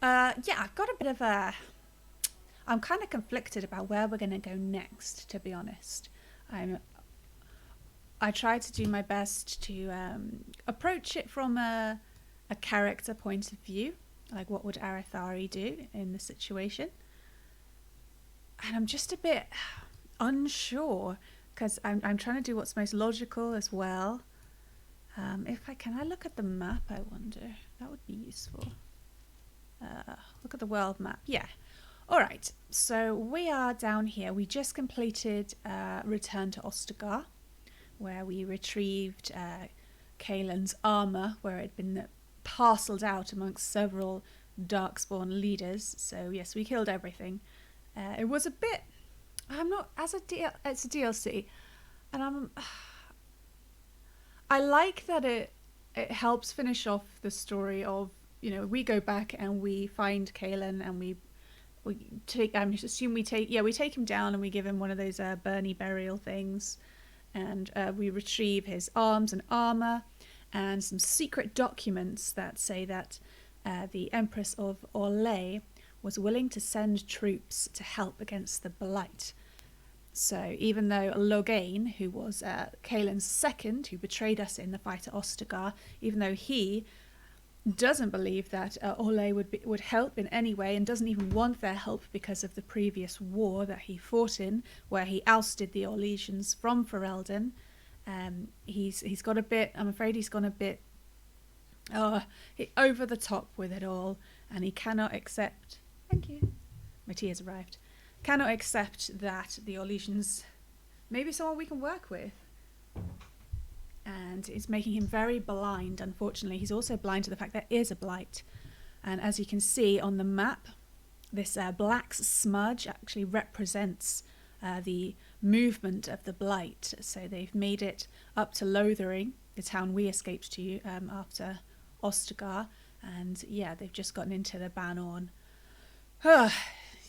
Yeah, I've got a bit of a. I'm kind of conflicted about where we're going to go next, to be honest. I'm. I try to do my best to approach it from a character point of view, like what would Arathari do in the situation, and I'm just a bit unsure because I'm trying to do what's most logical as well. If I can, I look at the map. I wonder that would be useful. Look at the world map. Yeah. All right. So we are down here. We just completed Return to Ostagar, where we retrieved Kaelin's armor, where it had been parceled out amongst several Darkspawn leaders. So yes, we killed everything. It was a bit. I'm not as a it's a DLC, and I like that it helps finish off the story of, we go back and we find Kaelin and we take, I assume we take him down and we give him one of those Bernie burial things, and we retrieve his arms and armor and some secret documents that say that the Empress of Orlais was willing to send troops to help against the Blight. So even though Loghain, who was Kaelin's second, who betrayed us in the fight at Ostagar, even though he doesn't believe that Orlais would help in any way, and doesn't even want their help because of the previous war that he fought in, where he ousted the Orlesians from Ferelden, he's got a bit. I'm afraid he's gone a bit over the top with it all, and he cannot accept. Thank you. My tea has arrived. Cannot accept that the Orlesians may be someone we can work with. And it's making him very blind, unfortunately. He's also blind to the fact there is a blight. And as you can see on the map, this black smudge actually represents the movement of the blight. So they've made it up to Lothering, the town we escaped to after Ostagar. And yeah, they've just gotten into the Banorn.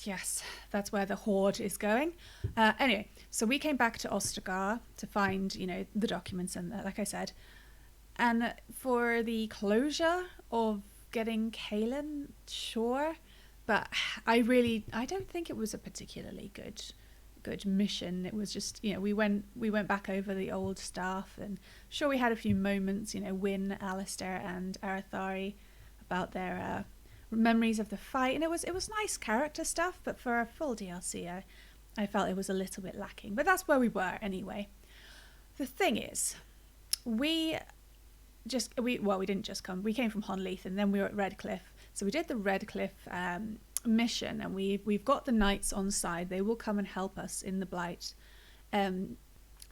Yes, that's where the horde is going. Anyway, so we came back to Ostagar to find, the documents and like I said. And for the closure of getting Kaelin, sure. But I don't think it was a particularly good mission. It was just, we went back over the old stuff, and sure we had a few moments, Wynne, Alistair and Arathari about their memories of the fight, and it was nice character stuff, but for a full DLC I felt it was a little bit lacking, but that's where we were anyway. The thing is, we didn't just come, we came from Honleith and then we were at Redcliffe, so we did the Redcliffe mission, and we've got the knights on side. They will come and help us in the Blight.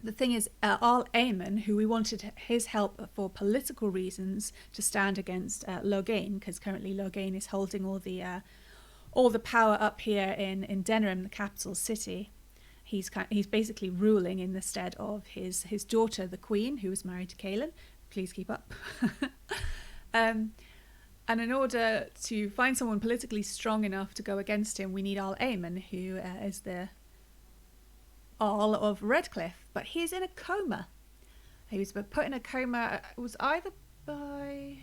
The thing is, Arl Eamon, who we wanted his help for political reasons to stand against Loghain, because currently Loghain is holding all the power up here in Denerim, the capital city. He's basically ruling in the stead of his daughter, the Queen, who was married to Kaelin. Please keep up. And in order to find someone politically strong enough to go against him, we need Arl Eamon, who is the Arl of Redcliffe, but he's in a coma. He was put in a coma. It was either by...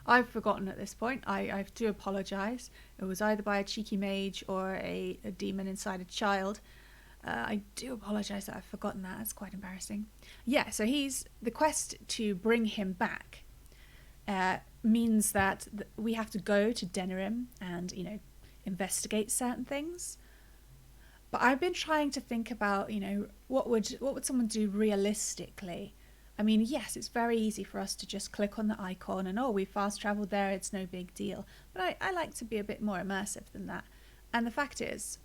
I've forgotten at this point. I do apologise. It was either by a cheeky mage or a demon inside a child. I do apologise that I've forgotten that. It's quite embarrassing. Yeah, so the quest to bring him back means that we have to go to Denerim and, investigate certain things. But I've been trying to think about, what would someone do realistically? I mean, yes, it's very easy for us to just click on the icon and, we fast traveled there, it's no big deal. But I like to be a bit more immersive than that. And the fact is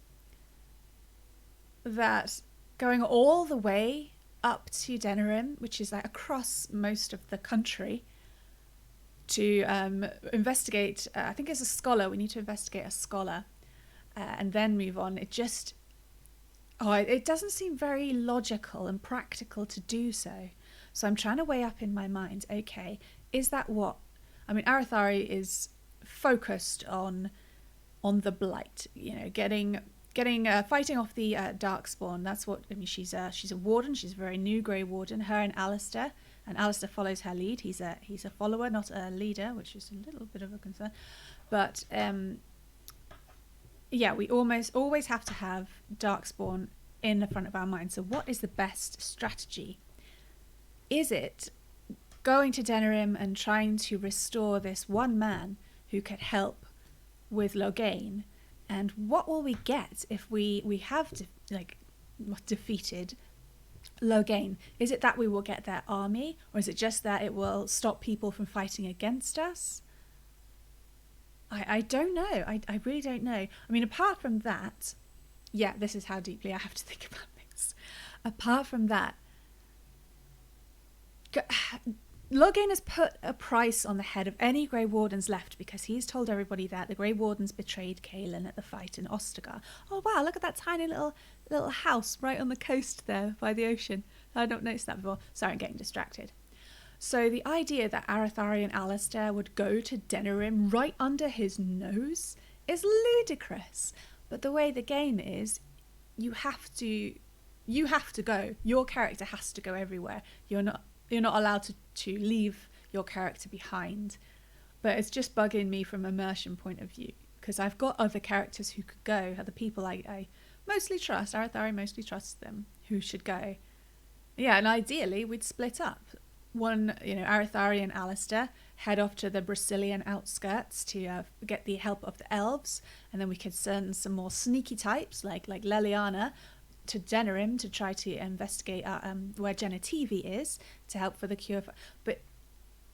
that going all the way up to Denerim, which is like across most of the country, to investigate, I think as a scholar, we need to investigate a scholar and then move on. It doesn't seem very logical and practical to do so. So I'm trying to weigh up in my mind, okay, is that what... I mean, Arathari is focused on the Blight, fighting off the Darkspawn. That's what... I mean, she's a warden. She's a very new Grey Warden. Her and Alistair and Alistair follows her lead. He's a follower, not a leader, which is a little bit of a concern. But yeah, we always have to have Darkspawn in the front of our mind. So what is the best strategy? Is it going to Denerim and trying to restore this one man who could help with Loghain? And what will we get if we have defeated Loghain? Is it that we will get their army, or is it just that it will stop people from fighting against us? I don't know. I really don't know. I mean, apart from that, yeah, this is how deeply I have to think about things. Apart from that, Loghain has put a price on the head of any Grey Wardens left, because he's told everybody that the Grey Wardens betrayed Kaelin at the fight in Ostagar. Oh wow, look at that tiny little house right on the coast there by the ocean. I'd not noticed that before. Sorry, I'm getting distracted. So the idea that Arathari and Alistair would go to Denerim right under his nose is ludicrous. But the way the game is, you have to go. Your character has to go everywhere. You're not allowed to leave your character behind. But it's just bugging me from immersion point of view, because I've got other characters who could go, other people I mostly trust. Arathari mostly trusts them, who should go. Yeah, and ideally we'd split up. One, Arathari and Alistair head off to the Brazilian outskirts to get the help of the elves, and then we could send some more sneaky types like Leliana to Denerim to try to investigate where Genitivi is to help for the cure. But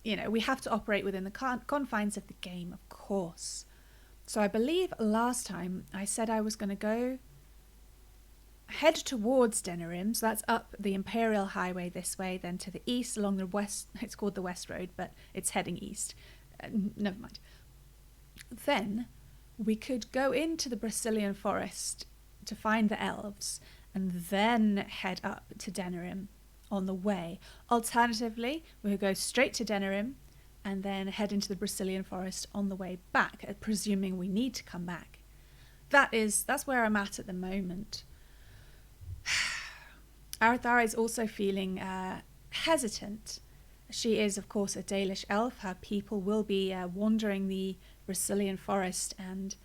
we have to operate within the confines of the game, of course. So I believe last time I said I was going to head towards Denerim, so that's up the Imperial Highway this way, then to the east along the west. It's called the West Road, but it's heading east. Never mind. Then we could go into the Brazilian forest to find the elves, and then head up to Denerim on the way. Alternatively, we could go straight to Denerim and then head into the Brazilian forest on the way back, presuming we need to come back. That's where I'm at the moment. Arathari is also feeling hesitant. She is, of course, a Dalish elf. Her people will be wandering the Brazilian forest, and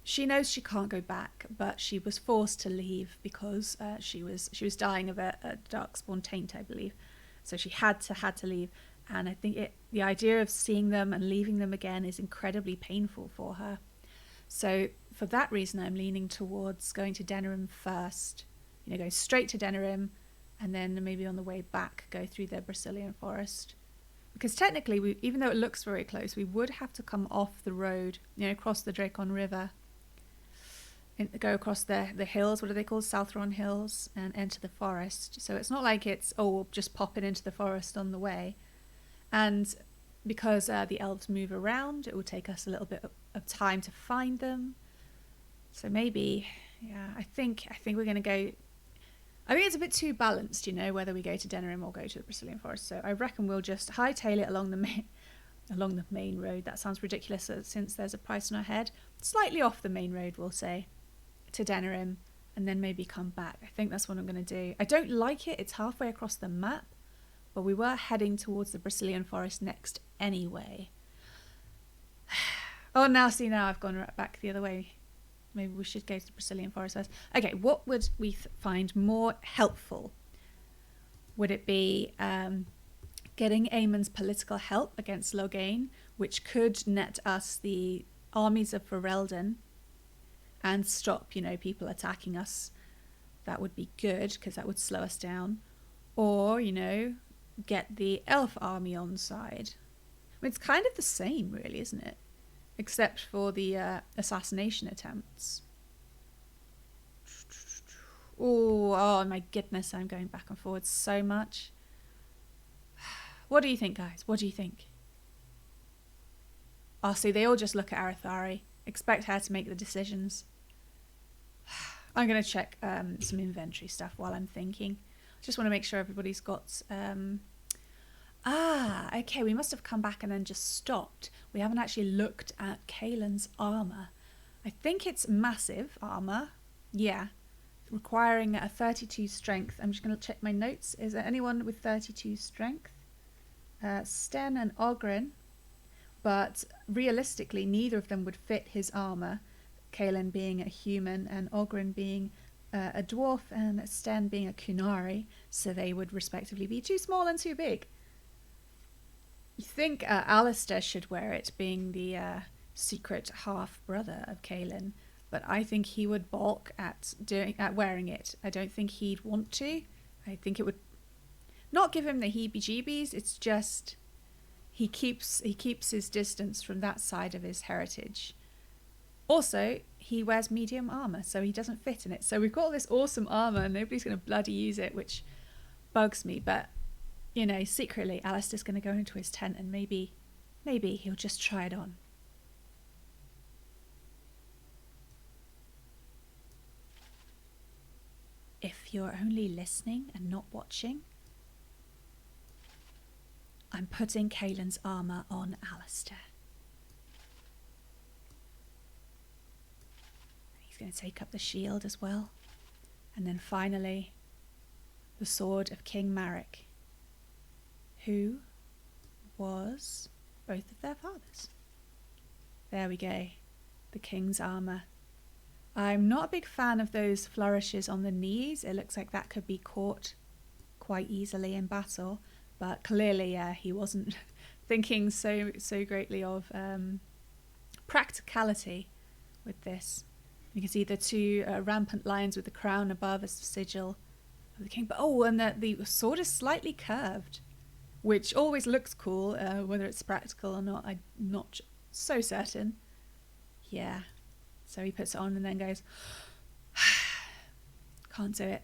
she knows she can't go back, but she was forced to leave because she was dying of a darkspawn taint, I believe. So she had to leave, and I think the idea of seeing them and leaving them again is incredibly painful for her. So for that reason, I'm leaning towards going to Denerim first. Go straight to Denerim, and then maybe on the way back go through the Brazilian forest. Because technically, even though it looks very close, we would have to come off the road, cross the Dracon River, and go across the hills, what are they called, Southron Hills, and enter the forest. So it's not like it's, we'll just pop it into the forest on the way. And because the elves move around, it will take us a little bit of time to find them. So maybe, yeah, I think we're going to go... I think it's a bit too balanced, whether we go to Denerim or go to the Brazilian forest. So I reckon we'll just hightail it along the main road. That sounds ridiculous since there's a price on our head. Slightly off the main road, we'll say, to Denerim, and then maybe come back. I think that's what I'm going to do. I don't like it. It's halfway across the map, but we were heading towards the Brazilian forest next anyway. Oh, now I've gone right back the other way. Maybe we should go to the Brazilian forest first. Okay, what would we find more helpful? Would it be getting Aemon's political help against Loghain, which could net us the armies of Ferelden and stop, people attacking us? That would be good, because that would slow us down. Or, get the elf army on side. I mean, it's kind of the same, really, isn't it? Except for the assassination attempts. Oh my goodness, I'm going back and forward so much. What do you think, guys? What do you think? Oh, see, they all just look at Arathari. Expect her to make the decisions. I'm going to check some inventory stuff while I'm thinking. Just want to make sure everybody's got... okay, we must have come back and then just stopped. We haven't actually looked at Kaelin's armour. I think it's massive armour. Yeah. requiring a 32 strength. I'm just going to check my notes. Is there anyone with 32 strength? Sten and Oghren, but realistically neither of them would fit his armor. Kaelin being a human and Oghren being a dwarf and Sten being a Kunari, so they would respectively be too small and too big. You think Alistair should wear it, being the secret half-brother of Kaelin, but I think he would balk at wearing it. I don't think he'd want to. I think it would not give him the heebie-jeebies. It's just he keeps his distance from that side of his heritage. Also, he wears medium armor, so he doesn't fit in it. So we've got all this awesome armor, and nobody's going to bloody use it, which bugs me. But you know, secretly, Alistair's going to go into his tent, and maybe he'll just try it on. If you're only listening and not watching, I'm putting Kaelin's armor on Alistair. He's going to take up the shield as well. And then finally, the sword of King Marek, who was both of their fathers. There we go. The king's armor. I'm not a big fan of those flourishes on the knees. It looks like that could be caught quite easily in battle. But clearly, he wasn't thinking so greatly of practicality with this. You can see the two rampant lions with the crown above as the sigil of the king. But and the sword is slightly curved, which always looks cool. Whether it's practical or not, I'm not so certain. Yeah. So he puts it on and then goes, can't do it.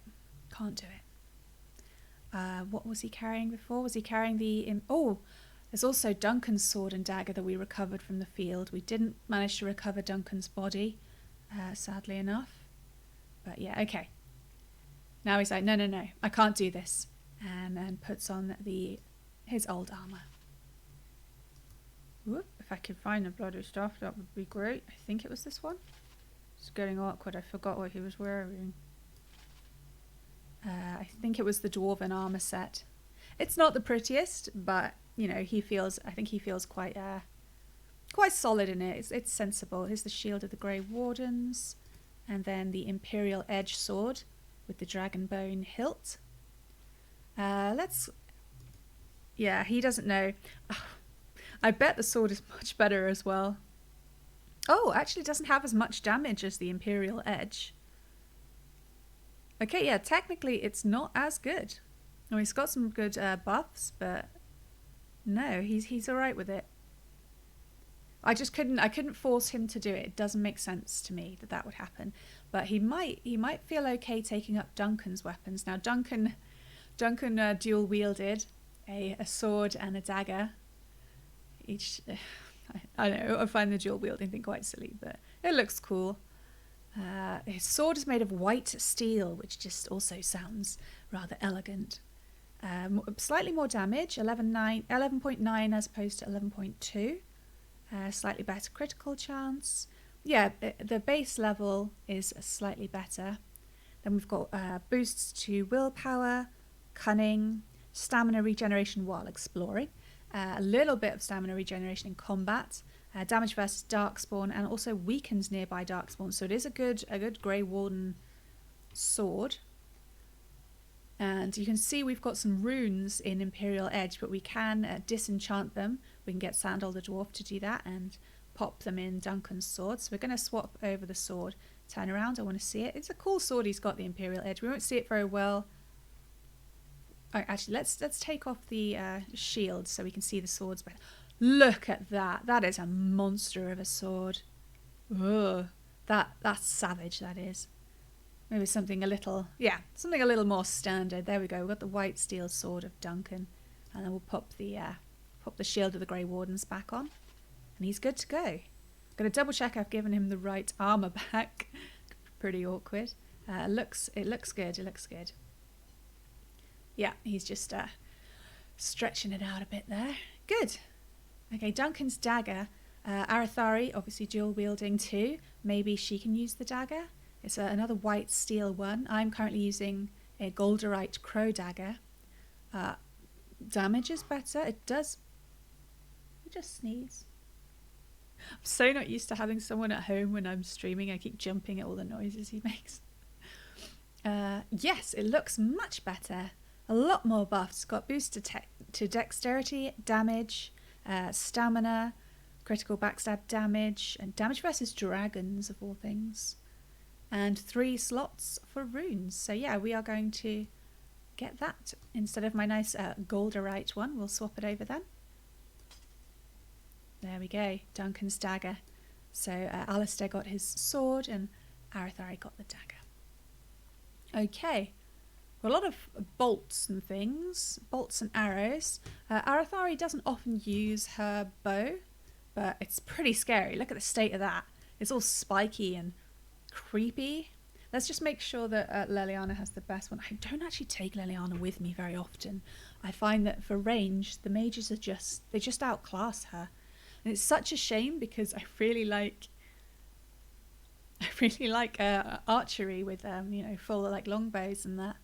What was he carrying before? Was he carrying there's also Duncan's sword and dagger that we recovered from the field. We didn't manage to recover Duncan's body, sadly enough. But yeah, okay. Now he's like, no, I can't do this. And puts on his old armor. Whoop, if I could find the bloody stuff, that would be great. I think it was this one. It's getting awkward. I forgot what he was wearing. I think it was the dwarven armor set. It's not the prettiest, but you know, I think he feels quite solid in it. It's sensible. Here's the shield of the Grey Wardens, and then the Imperial Edge sword with the dragon bone hilt. Yeah, he doesn't know. I bet the sword is much better as well. Oh, actually doesn't have as much damage as the Imperial Edge. Okay, yeah, technically it's not as good. Oh, he's got some good buffs, but no, he's alright with it. I couldn't force him to do it. It doesn't make sense to me that would happen. But he might feel okay taking up Duncan's weapons. Now Duncan dual wielded a sword and a dagger. Each, I don't know, I find the dual wielding thing quite silly, but it looks cool. His sword is made of white steel, which just also sounds rather elegant. Slightly more damage, 11.9 as opposed to 11.2. Slightly better critical chance. Yeah, the base level is slightly better. Then we've got boosts to willpower, cunning, stamina regeneration while exploring, a little bit of stamina regeneration in combat, damage versus darkspawn, and also weakens nearby darkspawn. So it is a good Grey Warden sword. And you can see we've got some runes in Imperial Edge, but we can disenchant them. We can get Sandal the Dwarf to do that and pop them in Duncan's sword. So we're going to swap over the sword. Turn around, I want to see it. It's a cool sword he's got, the Imperial Edge. We won't see it very well. Oh, actually, let's take off the shield so we can see the swords better. Look at that. That is a monster of a sword. Ugh. That's savage, that is. Maybe something a little more standard. There we go. We've got the white steel sword of Duncan. And then we'll pop the shield of the Grey Wardens back on. And he's good to go. I'm going to double check I've given him the right armour back. Pretty awkward. It looks good. It looks good. Yeah, he's just stretching it out a bit there. Good. Okay, Duncan's dagger. Arathari, obviously dual wielding too. Maybe she can use the dagger. It's another white steel one. I'm currently using a Golderite Crow Dagger. Damage is better. It does... You just sneeze. I'm so not used to having someone at home when I'm streaming. I keep jumping at all the noises he makes. Yes, it looks much better. A lot more buffs. It's got boost to dexterity, damage, stamina, critical backstab damage, and damage versus dragons, of all things. And 3 slots for runes. So yeah, we are going to get that instead of my nice Golderite one. We'll swap it over then. There we go, Duncan's dagger. So Alistair got his sword and Arathari got the dagger. Okay, a lot of bolts and things, bolts and arrows. Arathari doesn't often use her bow, but it's pretty scary. Look at the state of that. It's all spiky and creepy. Let's just make sure that Leliana has the best one. I don't actually take Leliana with me very often. I find that for range, the mages they just outclass her. And it's such a shame because I really like archery with full like longbows and that.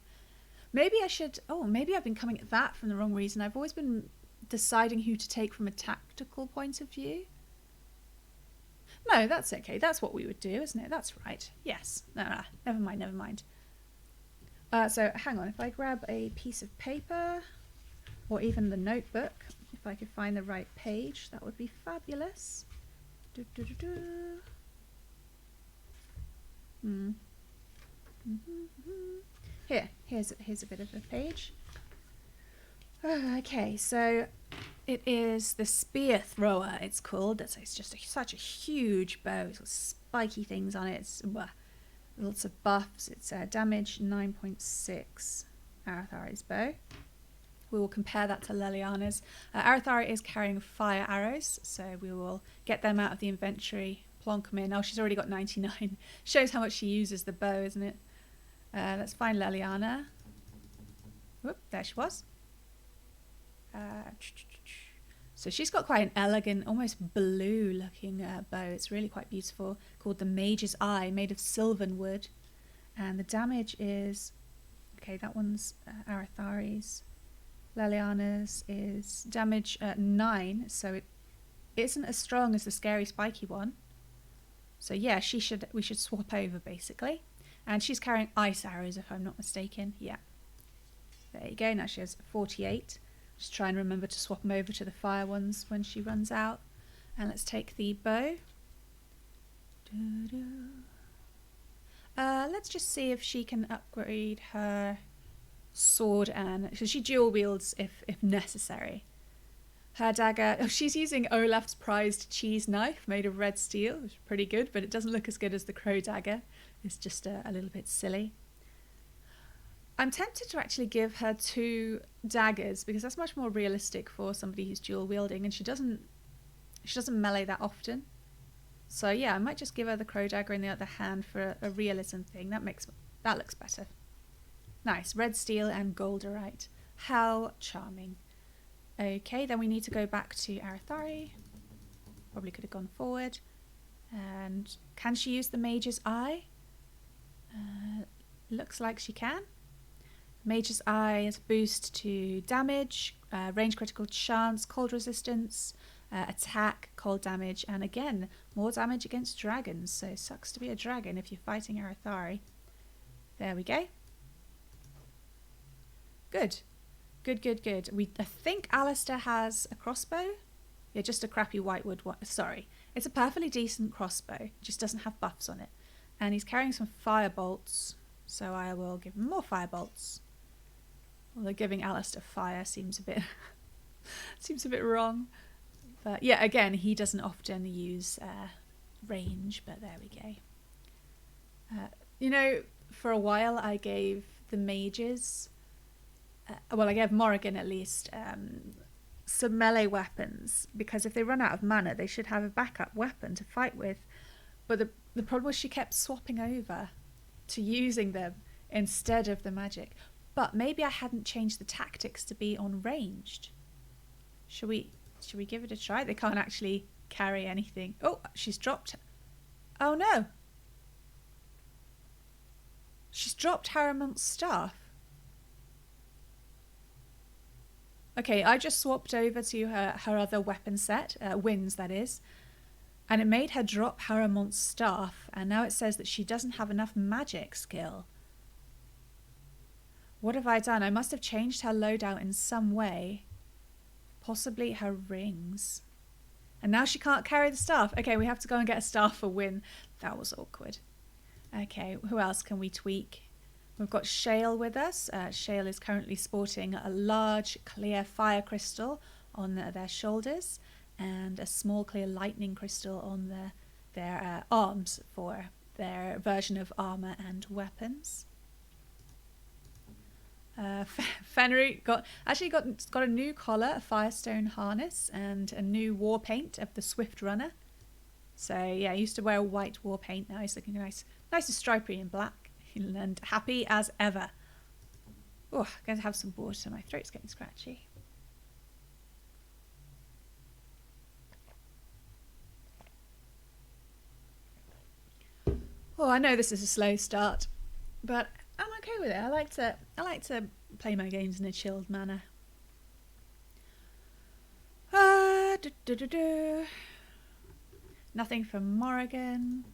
Maybe I've been coming at that from the wrong reason. I've always been deciding who to take from a tactical point of view. No, that's okay. That's what we would do, isn't it? That's right. Yes. No, never mind. So hang on. If I grab a piece of paper or even the notebook, if I could find the right page, that would be fabulous. Here's a bit of a page. Okay, so it is the Spear Thrower, it's called. It's just such a huge bow. It's got spiky things on it. It's lots of buffs. It's damage 9.6, Arathari's bow. We will compare that to Leliana's. Arathari is carrying fire arrows, so we will get them out of the inventory, plonk them in. Oh, she's already got 99. Shows how much she uses the bow, isn't it? Let's find Leliana. Whoop, there she was. So she's got quite an elegant, almost blue-looking bow. It's really quite beautiful, called the Mage's Eye, made of sylvan wood. And the damage is... Okay, that one's Arathari's. Leliana's is damage 9, so it isn't as strong as the scary spiky one. So yeah, we should swap over basically. And she's carrying ice arrows if I'm not mistaken. Yeah. There you go, now she has 48. Just try and remember to swap them over to the fire ones when she runs out. And let's take the bow. Let's just see if she can upgrade her sword, and so she dual wields if necessary. Her dagger, she's using Olaf's prized cheese knife made of red steel, which is pretty good, but it doesn't look as good as the crow dagger. It's just a little bit silly. I'm tempted to actually give her 2 daggers because that's much more realistic for somebody who's dual wielding, and she doesn't melee that often. So yeah, I might just give her the crow dagger in the other hand for a realism thing. That looks better. Nice, red steel and Golderite. How charming. Okay, then we need to go back to Arathari. Probably could have gone forward. And can she use the Mage's Eye? Looks like she can. Mage's Eye is a boost to damage, range critical chance, cold resistance, attack, cold damage, and again, more damage against dragons. So sucks to be a dragon if you're fighting Arathari. There we go. Good. I think Alistair has a crossbow. Yeah, just a crappy whitewood one. Sorry. It's a perfectly decent crossbow. Just doesn't have buffs on it. And he's carrying some fire bolts. So I will give him more fire bolts. Although giving Alistair fire seems a bit wrong. But yeah, again, he doesn't often use range, but there we go. For a while I gave the mages... I gave Morrigan at least some melee weapons, because if they run out of mana they should have a backup weapon to fight with. But the problem was she kept swapping over to using them instead of the magic. But maybe I hadn't changed the tactics to be on ranged. Should we give it a try? They can't actually carry anything. Oh, she's dropped. Oh no. She's dropped Haramont's staff. Okay, I just swapped over to her other weapon set, Wynne's that is, and it made her drop Haramont's staff, and now it says that she doesn't have enough magic skill. What have I done? I must have changed her loadout in some way. Possibly her rings. And now she can't carry the staff. Okay, we have to go and get a staff for Wynne. That was awkward. Okay, who else can we tweak? We've got Shale with us. Shale is currently sporting a large clear fire crystal on their shoulders and a small clear lightning crystal on their arms for their version of armour and weapons. Fenrir got a new collar, a Firestone harness, and a new war paint of the Swift Runner. So yeah, he used to wear white war paint. Now he's looking nice and stripy and black, and happy as ever. Oh, I'm going to have some water. My throat's getting scratchy. Oh, I know this is a slow start, but I'm okay with it. I like to play my games in a chilled manner. Nothing from Morrigan.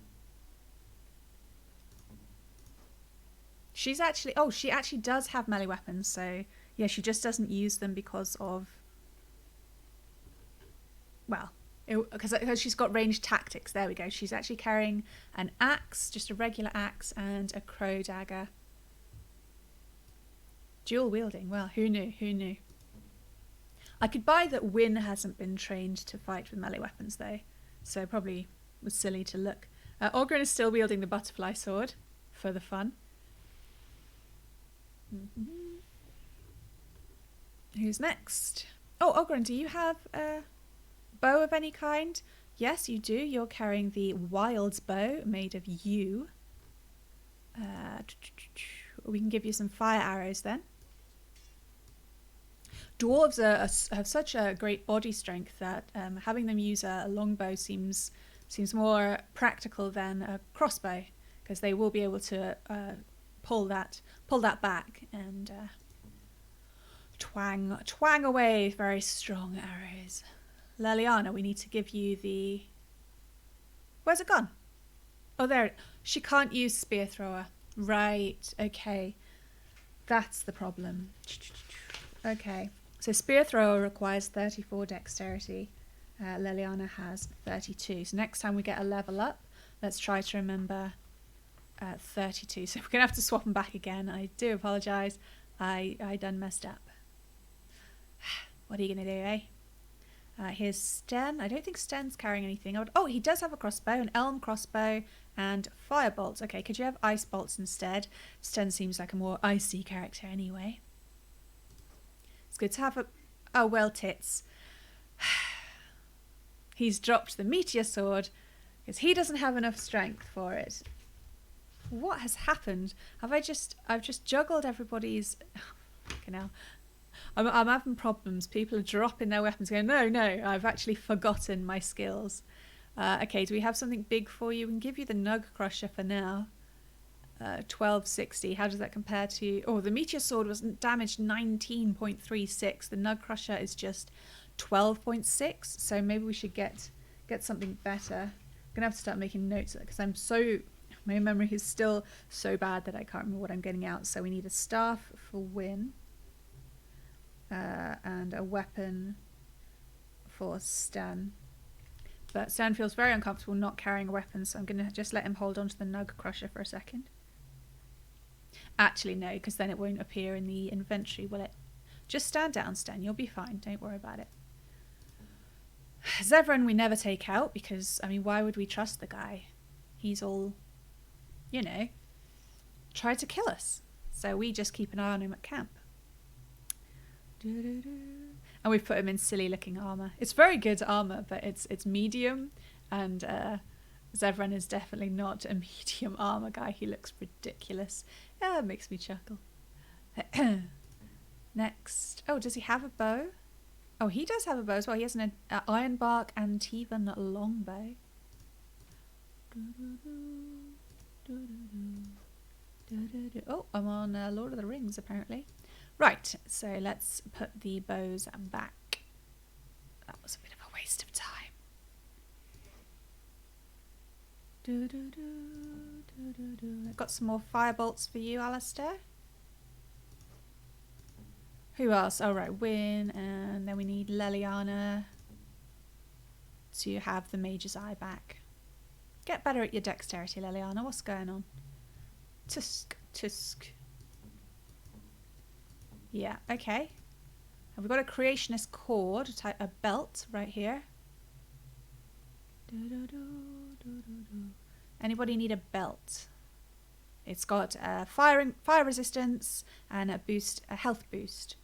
She actually does have melee weapons, so yeah, she just doesn't use them because of, well, because she's got ranged tactics. There we go. She's actually carrying an axe, just a regular axe, and a crow dagger. Dual wielding. Well, who knew? Who knew? I could buy that Wynne hasn't been trained to fight with melee weapons though, so probably was silly to look. Oghren is still wielding the butterfly sword for the fun. Who's next? Oh, Oghren, do you have a bow of any kind? Yes, you do. You're carrying the Wild's bow made of yew. We can give you some fire arrows then. Dwarves have such a great body strength that having them use a longbow seems more practical than a crossbow, because they will be able to pull that back and twang away very strong arrows. Leliana, we need to give you the... Where's it gone? Oh, there. She can't use spear thrower. Right, okay. That's the problem. Okay, so spear thrower requires 34 dexterity. Leliana has 32. So next time we get a level up, let's try to remember 32. So we're going to have to swap them back again. I do apologise. I done messed up. What are you going to do, eh? Here's Sten. I don't think Sten's carrying anything. Oh, he does have a crossbow, an elm crossbow, and fire bolts. Okay, could you have ice bolts instead? Sten seems like a more icy character anyway. It's good to have a... Oh, well, tits. He's dropped the meteor sword because he doesn't have enough strength for it. What has happened? I've just juggled everybody's... Fucking hell. I'm having problems. People are dropping their weapons going, no, I've actually forgotten my skills. Okay, do we have something big for you? We can give you the Nug Crusher for now. 1260. How does that compare to... Oh, the Meteor Sword was damaged 19.36. The Nug Crusher is just 12.6. So maybe we should get something better. I'm going to have to start making notes because my memory is still so bad that I can't remember what I'm getting out. So we need a staff for Wynne. And a weapon for Stan. But Stan feels very uncomfortable not carrying a weapon, so I'm going to just let him hold on to the Nug Crusher for a second. Actually, no, because then it won't appear in the inventory, will it? Just stand down, Stan. You'll be fine. Don't worry about it. Zevran we never take out because, I mean, why would we trust the guy? He's all, tried to kill us. So we just keep an eye on him at camp. And we've put him in silly looking armor. It's very good armor, but it's medium, and Zevran is definitely not a medium armor guy. He looks ridiculous. Yeah, it makes me chuckle. Next. Oh, does he have a bow? Oh, he does have a bow as well. He has an Ironbark Antivan longbow. Oh, I'm on Lord of the Rings apparently. Right, so let's put the bows back. That was a bit of a waste of time. I've got some more firebolts for you, Alistair. Who else? Oh, right, Wynne, and then we need Leliana to have the Mage's Eye back. Get better at your dexterity, Leliana. What's going on? Tusk. Yeah, okay. And we've got a creationist cord, a belt right here. Anybody need a belt? It's got fire resistance and a health boost.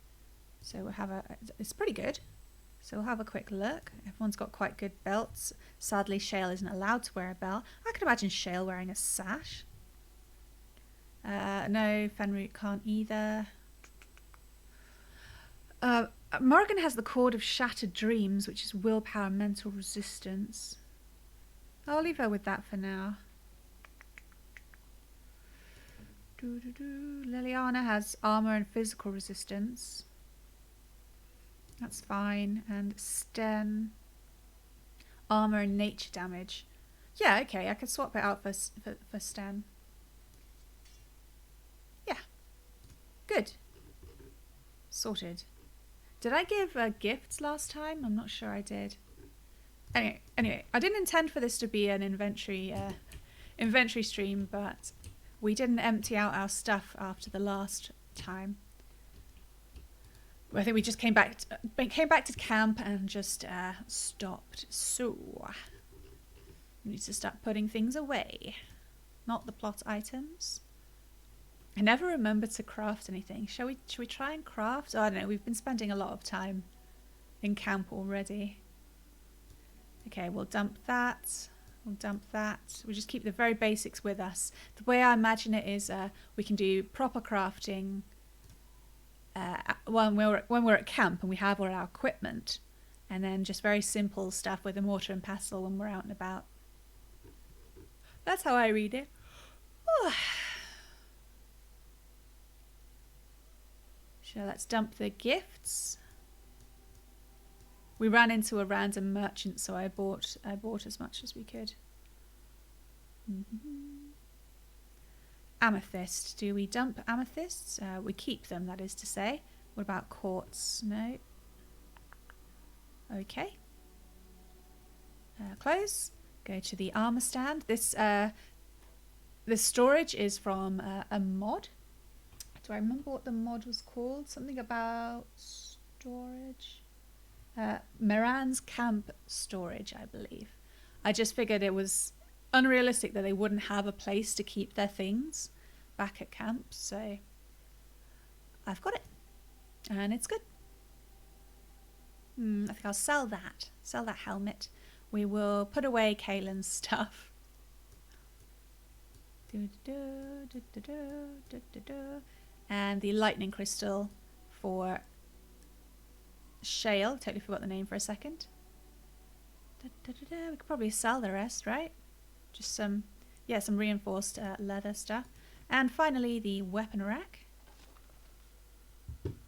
So we'll have it's pretty good. So we'll have a quick look. Everyone's got quite good belts. Sadly, Shale isn't allowed to wear a belt. I could imagine Shale wearing a sash. No, Fenrir can't either. Morrigan has the Cord of Shattered Dreams, which is willpower and mental resistance. I'll leave her with that for now. Leliana has armor and physical resistance. That's fine. And Sten, armor and nature damage. Yeah, okay, I could swap it out for Sten. Yeah. Good. Sorted. Did I give gifts last time? I'm not sure I did. Anyway, I didn't intend for this to be an inventory stream, but we didn't empty out our stuff after the last time. I think we just came back to camp and just stopped. So we need to start putting things away, not the plot items. I never remember to craft anything. Shall we try and craft? Oh, I don't know. We've been spending a lot of time in camp already. Okay, we'll dump that. We'll just keep the very basics with us. The way I imagine it is we can do proper crafting when we're at camp and we have all our equipment, and then just very simple stuff with a mortar and pestle when we're out and about. That's how I read it. So let's dump the gifts. We ran into a random merchant, so I bought as much as we could. Amethyst. Do we dump amethysts? We keep them, that is to say. What about quartz? No. Okay. Close. Go to the armor stand. This storage is from a mod. Do I remember what the mod was called? Something about storage. Moran's camp storage, I believe. I just figured it was unrealistic that they wouldn't have a place to keep their things back at camp, so I've got it, and it's good. I think I'll sell that helmet. We will put away Kaylin's stuff. And the lightning crystal for Shale. Totally forgot the name for a second. We could probably sell the rest, right? Just some reinforced leather stuff. And finally, the weapon rack.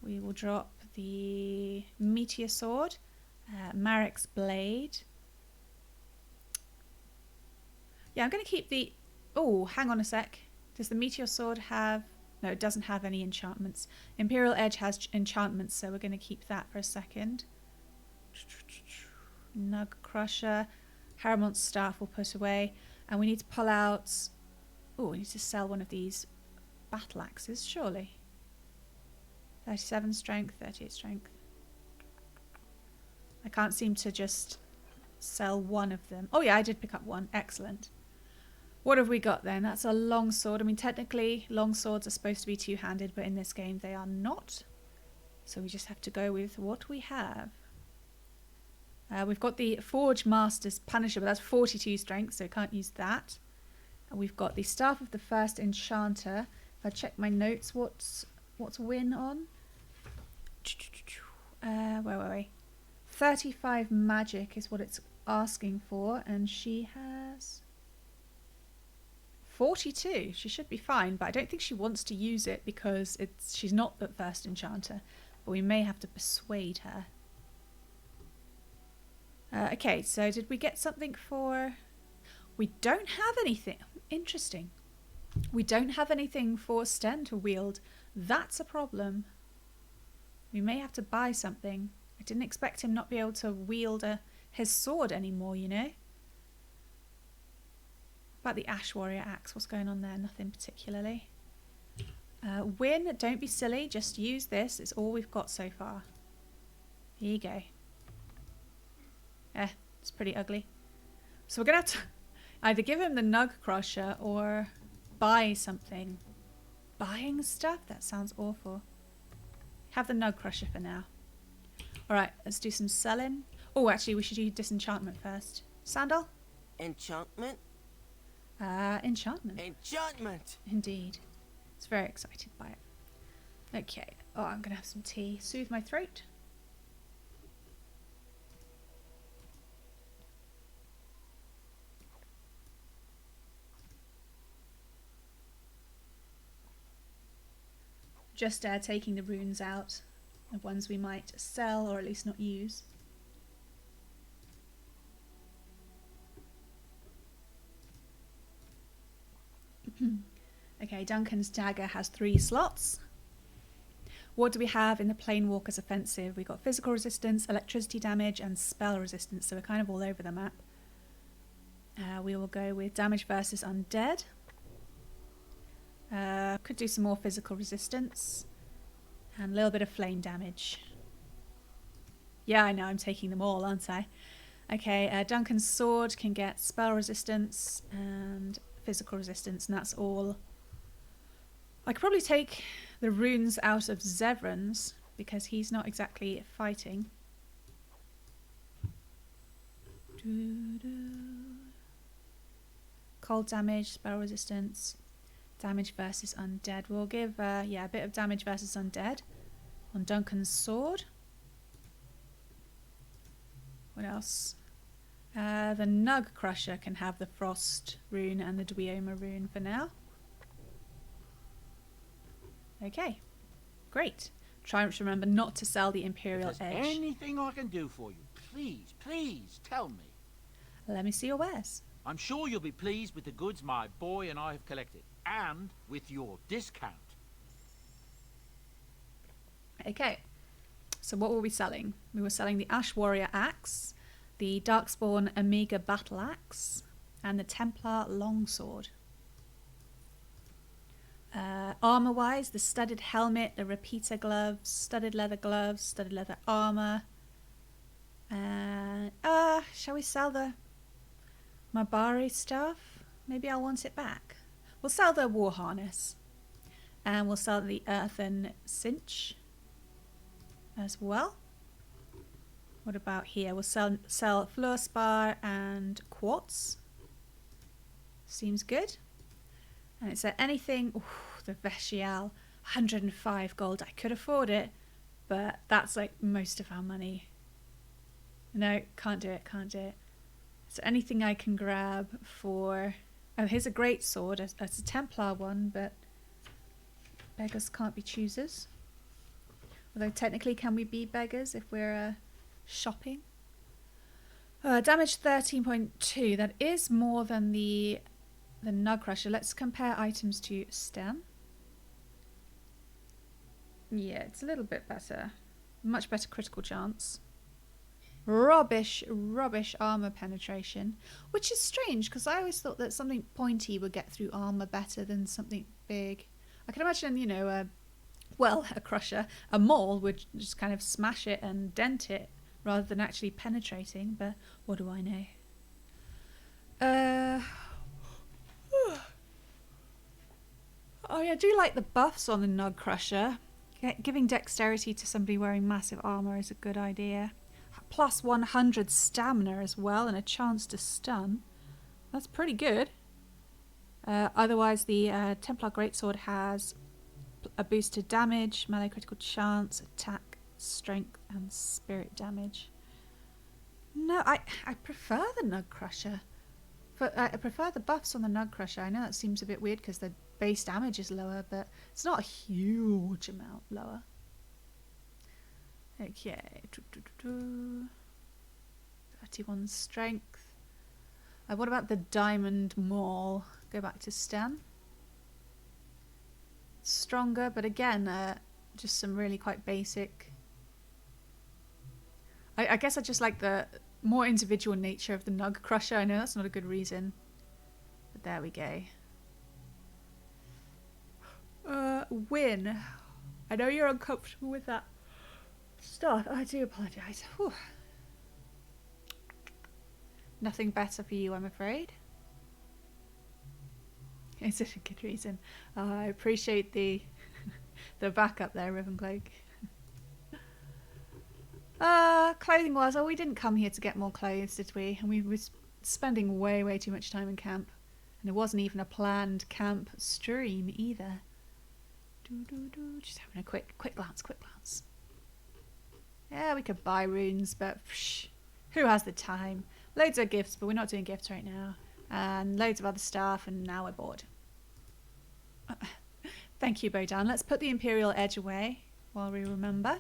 We will drop the meteor sword, Marek's blade. Yeah, I'm going to keep the... Oh, hang on a sec. Does the meteor sword have... No, it doesn't have any enchantments. Imperial Edge has enchantments, so we're going to keep that for a second. Nug Crusher. Haramont's staff we'll put away. And we need to pull out... Oh, we need to sell one of these battle axes, surely. 37 strength, 38 strength. I can't seem to just sell one of them. Oh yeah, I did pick up one. Excellent. What have we got then? That's a longsword. I mean, technically, longswords are supposed to be two-handed, but in this game they are not. So we just have to go with what we have. We've got the Forge Master's Punisher, but that's 42 strength, so we can't use that. And we've got the Staff of the First Enchanter. If I check my notes, what's Wynne on? Where were we? 35 magic is what it's asking for, and she has 42. She should be fine, but I don't think she wants to use it because she's not the first enchanter. But we may have to persuade her. Okay, so did we get something for... We don't have anything. Interesting. We don't have anything for Sten to wield. That's a problem. We may have to buy something. I didn't expect him not be able to wield his sword anymore, you know? About the Ash Warrior axe, what's going on there? Nothing particularly. Win, don't be silly, just use this. It's all we've got so far. Here you go. It's pretty ugly. So we're going to have to either give him the Nug Crusher or buy something. Buying stuff? That sounds awful. Have the Nug Crusher for now. Alright, let's do some selling. Oh, actually, we should do disenchantment first. Sandal? Enchantment? Enchantment. Enchantment! Indeed. It's very excited by it. Okay. Oh, I'm going to have some tea. Soothe my throat. Just taking the runes out of ones we might sell or at least not use. Okay, Duncan's dagger has 3 slots. What do we have in the Planewalker's offensive? We've got physical resistance, electricity damage, and spell resistance, so we're kind of all over the map. We will go with damage versus undead. Could do some more physical resistance. And a little bit of flame damage. Yeah, I know, I'm taking them all, aren't I? Okay, Duncan's sword can get spell resistance and physical resistance, and that's all. I could probably take the runes out of Zevran's because he's not exactly fighting. Cold damage, spell resistance, damage versus undead. We'll give yeah, a bit of damage versus undead on Duncan's sword. What else? The Nug Crusher can have the Frost rune and the Dweoma rune for now. Okay, great. Try to remember not to sell the Imperial If there's Edge. anything I can do for you, please, please tell me. Let me see your wares. I'm sure you'll be pleased with the goods my boy and I have collected, and with your discount. Okay, so what were we selling? We were selling the Ash Warrior Axe, the Darkspawn Omega Battle Axe, and the Templar Longsword. Armor-wise, the studded helmet, the repeater gloves, studded leather armor. And shall we sell the Mabari stuff? Maybe I'll want it back. We'll sell the war harness. And we'll sell the earthen cinch as well. What about here? We'll sell fluorspar and quartz. Seems good. And it's anything... Ooh, the Veshial, 105 gold. I could afford it, but that's like most of our money. No, can't do it, can't do it. So anything I can grab for... Oh, here's a great sword. It's a Templar one, but beggars can't be choosers. Although technically, can we be beggars if we're shopping? Damage 13.2. That is more than the Nug Crusher. Let's compare items to Sten. Yeah, it's a little bit better. Much better critical chance. Rubbish armor penetration. Which is strange, because I always thought that something pointy would get through armor better than something big. I can imagine, you know, a crusher, a maul would just kind of smash it and dent it rather than actually penetrating, but what do I know? Oh yeah, I do like the buffs on the Nug Crusher. Giving dexterity to somebody wearing massive armor is a good idea. Plus 100 stamina as well and a chance to stun. That's pretty good. Otherwise, the Templar Greatsword has a boosted damage, melee critical chance, attack, strength, and spirit damage. No, I prefer the Nug Crusher. I prefer the buffs on the Nug Crusher. I know that seems a bit weird because the base damage is lower, but it's not a huge amount lower. Okay. 31 strength. What about the Diamond Maul? Go back to Stan. Stronger, but again, just some really quite basic. I guess I just like the more individual nature of the Nug Crusher. I know that's not a good reason, but there we go. Win. I know you're uncomfortable with that start. I do apologise. Whew. Nothing better for you, I'm afraid. Is it a good reason? I appreciate the the backup there, Ravencloak. Clothing wise, we didn't come here to get more clothes, did we? And we were spending way too much time in camp. And it wasn't even a planned camp stream either. Just having a quick glance. Yeah, we could buy runes, but who has the time? Loads of gifts, but we're not doing gifts right now. And loads of other stuff, and now we're bored. Thank you, Bodan. Let's put the Imperial Edge away while we remember.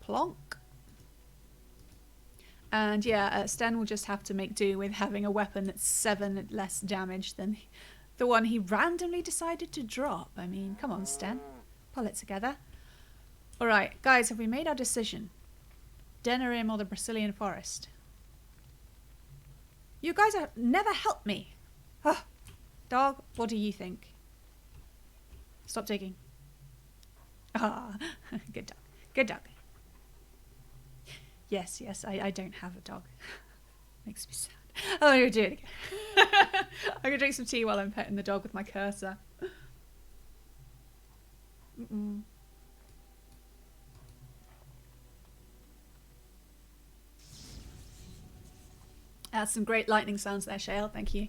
Plonk. And yeah, Sten will just have to make do with having a weapon that's 7 less damage than the one he randomly decided to drop. I mean, come on, Sten. Pull it together. Alright, guys, have we made our decision? Denerim or the Brazilian Forest? You guys have never helped me. Oh, dog, what do you think? Stop digging. Ah, good dog. Good dog. Yes, I don't have a dog. Makes me sad. Oh, I'm going to do it again. I'm going to drink some tea while I'm petting the dog with my cursor. That's some great lightning sounds there, Shale. Thank you.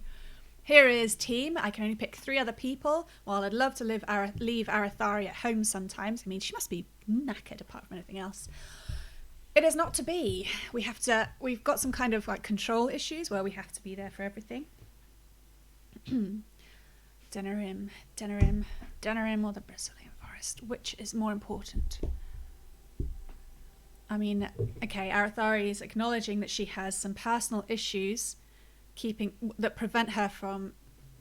Here is team. I can only pick 3 other people. While I'd love to leave Arathari at home sometimes. I mean, she must be knackered apart from anything else. It is not to be. We've got some kind of like control issues where we have to be there for everything. Denerim or the Brazilian Forest. Which is more important? I mean, okay, Arathari is acknowledging that she has some personal issues that prevent her from...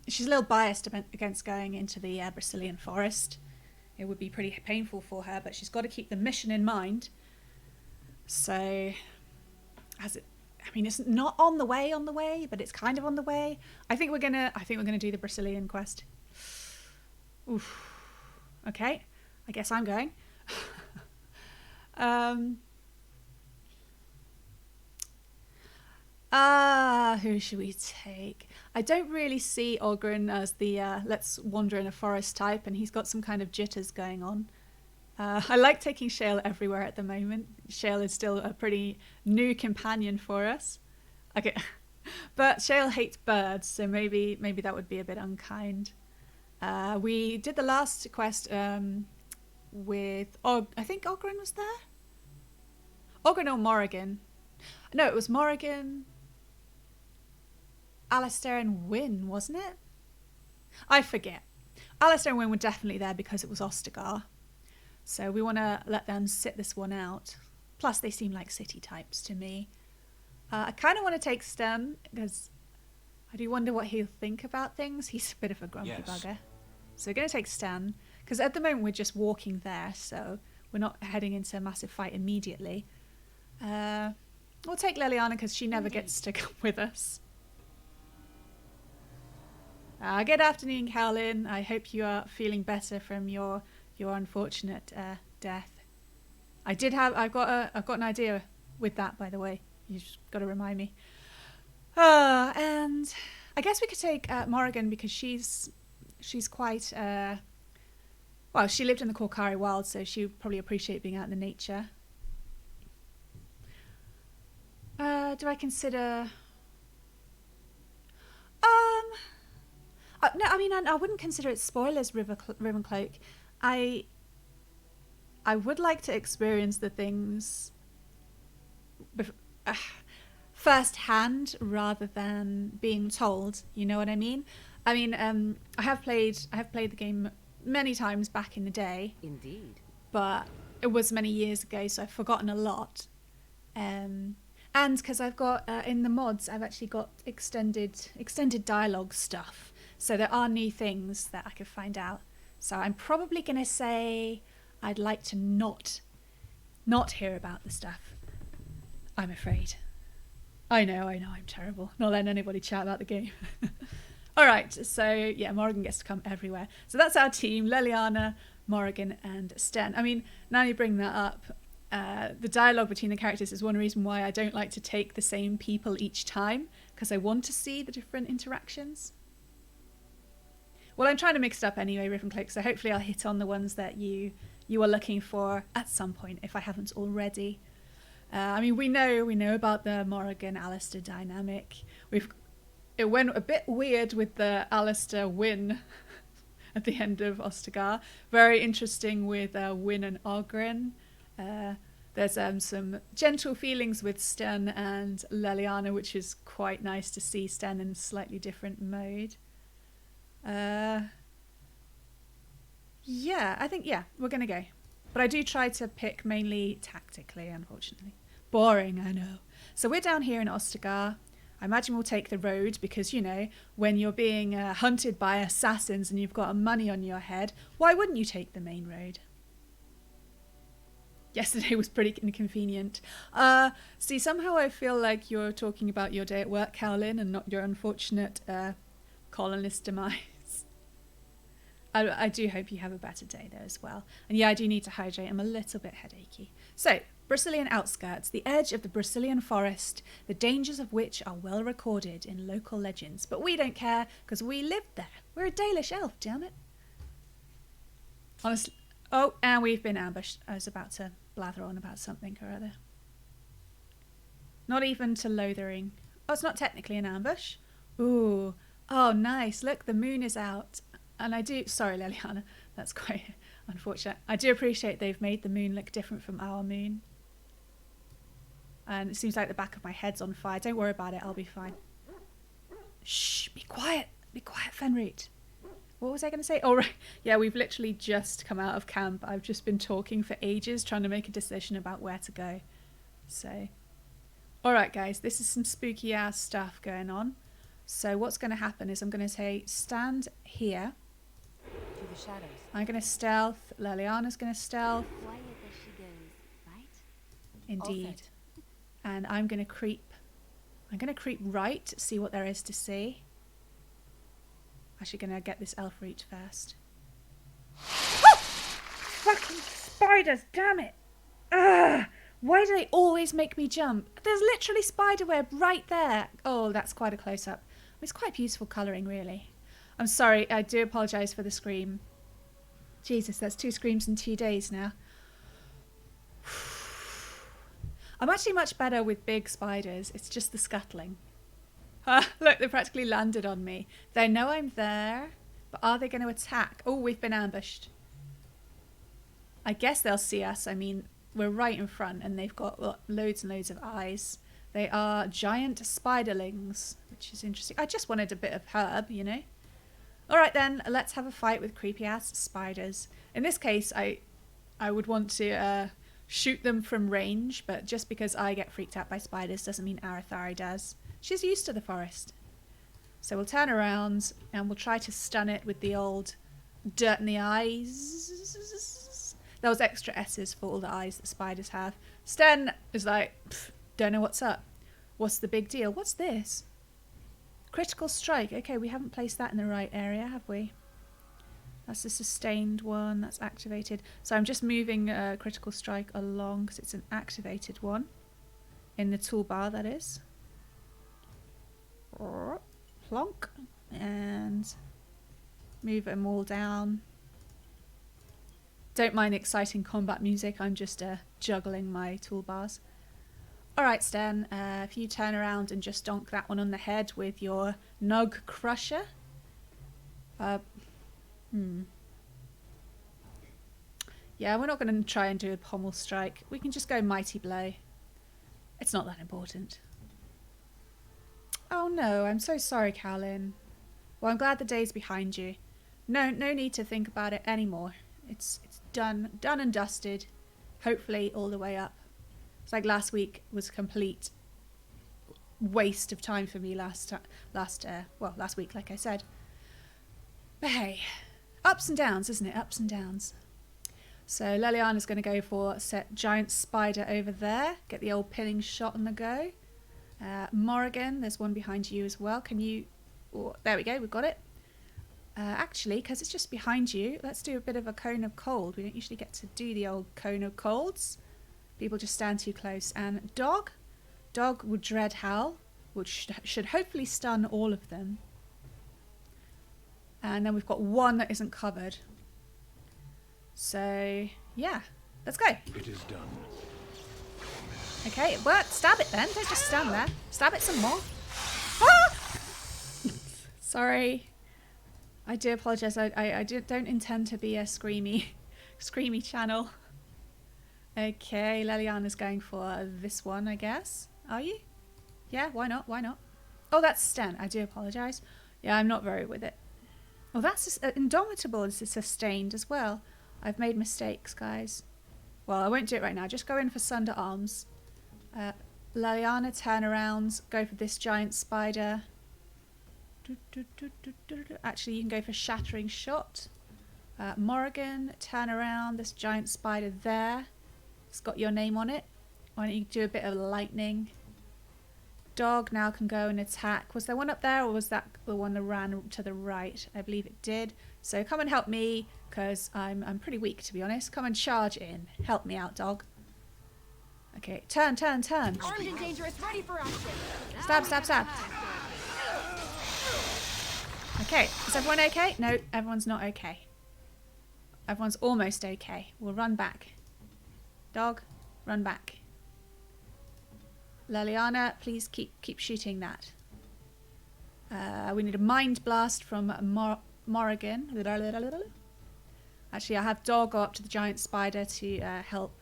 She's a little biased against going into the Brazilian Forest. It would be pretty painful for her, but she's got to keep the mission in mind. So, it's not on the way, but it's kind of on the way. I think we're gonna do the Brazilian quest. Oof. Okay, I guess I'm going. Who should we take? I don't really see Ogren as the let's wander in a forest type, and he's got some kind of jitters going on. I like taking Shale everywhere at the moment. Shale is still a pretty new companion for us. Okay, but Shale hates birds, so maybe that would be a bit unkind. We did the last quest with I think Ogren was there. Ogren or Morrigan? No, it was Morrigan, Alistair and Wynne, wasn't it? I forget. Alistair and Wynne were definitely there because it was Ostagar. So we want to let them sit this one out. Plus, they seem like city types to me. I kind of want to take Sten, because I do wonder what he'll think about things. He's a bit of a grumpy bugger. So we're going to take Stan, because at the moment we're just walking there, so we're not heading into a massive fight immediately. We'll take Leliana, because she never gets to come with us. Good afternoon, Cowlin. I hope you are feeling better from your unfortunate death. I've got an idea with that, by the way. You just got to remind me. And I guess we could take Morrigan, because she's quite well, she lived in the Korcari Wild, so she would probably appreciate being out in the nature. Do I consider? No, I mean, I wouldn't consider it spoilers, Ravencloak. I would like to experience the things firsthand rather than being told. You know what I mean? I mean, I have played the game many times back in the day, Indeed. but it was many years ago, so I've forgotten a lot. And because I've got in the mods, I've actually got extended dialogue stuff, so there are new things that I could find out. So I'm probably gonna say I'd like to not hear about the stuff. I'm afraid. I know, I'm terrible. Not letting anybody chat about the game. All right, so yeah, Morrigan gets to come everywhere. So that's our team: Leliana, Morrigan, and Sten. I mean, now you bring that up, the dialogue between the characters is one reason why I don't like to take the same people each time, because I want to see the different interactions. Well, I'm trying to mix it up anyway, Ravencloak, so hopefully I'll hit on the ones that you are looking for at some point, if I haven't already. I mean, we know about the Morrigan-Alistair dynamic. It went a bit weird with the Alistair win at the end of Ostagar. Very interesting with Wyn and Oghren. There's some gentle feelings with Sten and Leliana, which is quite nice to see Sten in a slightly different mode. Yeah, I think, we're going to go. But I do try to pick mainly tactically, unfortunately. Boring, I know. So we're down here in Ostagar. I imagine we'll take the road because, you know, when you're being hunted by assassins and you've got money on your head, why wouldn't you take the main road? Yesterday was pretty inconvenient. See, somehow I feel like you're talking about your day at work, Cowlin, and not your unfortunate colonist demise. I do hope you have a better day there as well. And yeah, I do need to hydrate. I'm a little bit headachy. So, Brisilian outskirts, the edge of the Brisilian forest, the dangers of which are well recorded in local legends. But we don't care, because we lived there. We're a Dalish elf, damn it. Honestly. Oh, and we've been ambushed. I was about to blather on about something or other. Not even to Lothering. Oh, it's not technically an ambush. Ooh. Oh, nice. Look, the moon is out. And I do... Sorry, Leliana. That's quite unfortunate. I do appreciate they've made the moon look different from our moon. And it seems like the back of my head's on fire. Don't worry about it. I'll be fine. Shh. Be quiet. Be quiet, Fenrit. What was I going to say? Oh, right. Yeah, we've literally just come out of camp. I've just been talking for ages, trying to make a decision about where to go. So... Alright, guys. This is some spooky-ass stuff going on. So what's going to happen is I'm going to say, stand here. To the shadows. I'm going to stealth. Leliana's going to stealth. Quiet as she goes, right? Indeed. And I'm going to creep. I'm going to creep right, see what there is to see. Actually going to get this elf reach first. Oh! Fucking spiders, damn it! Ugh! Why do they always make me jump? There's literally spiderweb right there. Oh, that's quite a close-up. It's quite beautiful colouring, really. I'm sorry, I do apologise for the scream. Jesus, that's 2 screams in 2 days now. I'm actually much better with big spiders. It's just the scuttling. Look, they practically landed on me. They know I'm there, but are they going to attack? Oh, we've been ambushed. I guess they'll see us. I mean, we're right in front and they've got loads and loads of eyes. They are giant spiderlings, which is interesting. I just wanted a bit of herb, you know. All right, then, let's have a fight with creepy-ass spiders. In this case, I would want to shoot them from range, but just because I get freaked out by spiders doesn't mean Arathari does. She's used to the forest. So we'll turn around and we'll try to stun it with the old dirt in the eyes. Those extra S's for all the eyes that spiders have. Sten is like, don't know what's up. What's the big deal? What's this? Critical strike. Okay, we haven't placed that in the right area, have we? That's a sustained one. That's activated. So I'm just moving critical strike along because it's an activated one. In the toolbar, that is. Plonk. And move them all down. Don't mind exciting combat music. I'm just juggling my toolbars. Alright, Sten, if you turn around and just donk that one on the head with your Nug Crusher. Yeah, we're not going to try and do a pommel strike. We can just go Mighty Blow. It's not that important. no, I'm so sorry, Cowlin. Well, I'm glad the day's behind you. No need to think about it anymore. It's done and dusted. Hopefully all the way up. It's like last week was a complete waste of time for me last week, like I said. But hey, ups and downs, isn't it? Ups and downs. So Leliana's going to go for set giant spider over there. Get the old pinning shot on the go. Morrigan, there's one behind you as well. Can you... Oh, there we go, we've got it. Actually, because it's just behind you, let's do a bit of a cone of cold. We don't usually get to do the old cone of colds. People just stand too close. And Dog would dread howl, which should hopefully stun all of them. And then we've got one that isn't covered. So, yeah, let's go. It is done. Okay, it worked. Stab it then. Don't just stand there. Stab it some more. Ah! Sorry. I do apologise. I don't intend to be a screamy channel. Okay, Leliana's going for this one, I guess. Are you? Yeah, why not? Why not? Oh, that's Sten. I do apologise. Yeah, I'm not very with it. Oh, that's Indomitable is sustained as well. I've made mistakes, guys. Well, I won't do it right now. Just go in for Sunder Arms. Leliana, turn around. Go for this giant spider. Actually, you can go for Shattering Shot. Morrigan, turn around. This giant spider there. It's got your name on it. Why don't you do a bit of lightning? Dog now can go and attack. Was there one up there, or was that the one that ran to the right? I believe it did. So come and help me, because I'm pretty weak, to be honest. Come and charge in. Help me out, Dog. Okay, turn. Armed and dangerous, ready for action. Stab. Okay, is everyone okay? No, everyone's not okay. Everyone's almost okay. We'll run back. Dog, run back. Leliana, please keep shooting that. We need a mind blast from Morrigan. Actually, I have Dog go up to the giant spider to help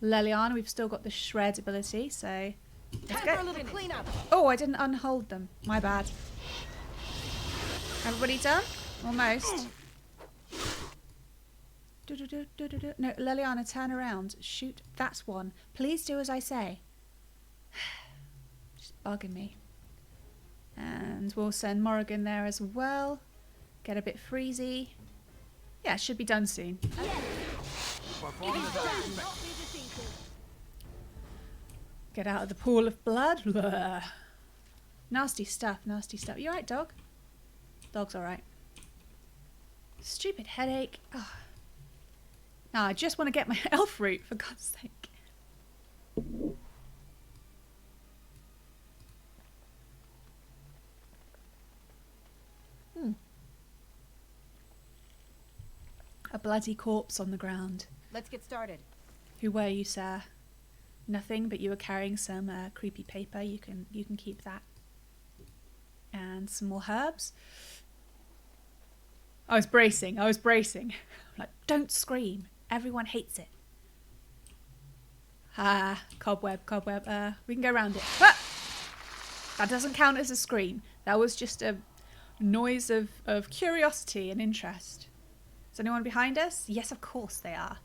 Leliana. We've still got the shred ability, so let's go. For a little cleanup. Oh, I didn't unhold them. My bad. Everybody done? Almost. No, Leliana, turn around. Shoot. That's one. Please do as I say. Just bugging me. And we'll send Morrigan there as well. Get a bit freezy. Yeah, should be done soon. Get out of the pool of blood. Blah. Nasty stuff. You alright, Dog? Dog's alright. Stupid headache. Oh. No, I just want to get my elf root, for God's sake. A bloody corpse on the ground. Let's get started. Who were you, sir? Nothing, but you were carrying some creepy paper. You can keep that. And some more herbs. I was bracing. I'm like, don't scream. Everyone hates it. Cobweb. We can go around it. Ah! That doesn't count as a scream. That was just a noise of curiosity and interest. Is anyone behind us? Yes, of course they are.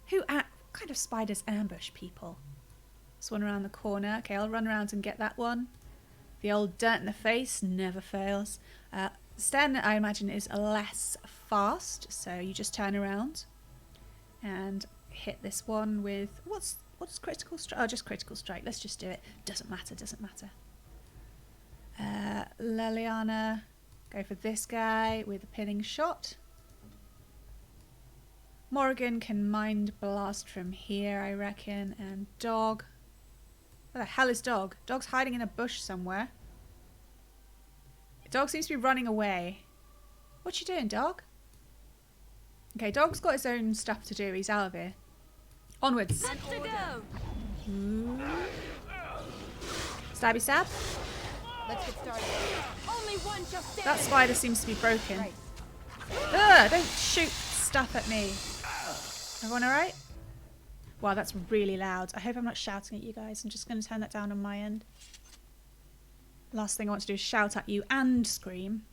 What kind of spiders ambush people? This one around the corner. Okay, I'll run around and get that one. The old dirt in the face never fails. Sten, I imagine, is less fast, so you just turn around and hit this one with... What's critical strike? Oh, just critical strike. Let's just do it. Doesn't matter. Leliana, go for this guy with a pinning shot. Morrigan can mind blast from here, I reckon. And Dog. Where the hell is Dog? Dog's hiding in a bush somewhere. Dog seems to be running away. What you doing, Dog? Okay, Dog's got his own stuff to do. He's out of here. Onwards. Let's go. Ooh. Stabby stab. Let's get started. Only one shall stand. That spider seems to be broken. Right. Ugh, don't shoot stuff at me. Everyone alright? Wow, that's really loud. I hope I'm not shouting at you guys. I'm just going to turn that down on my end. Last thing I want to do is shout at you and scream.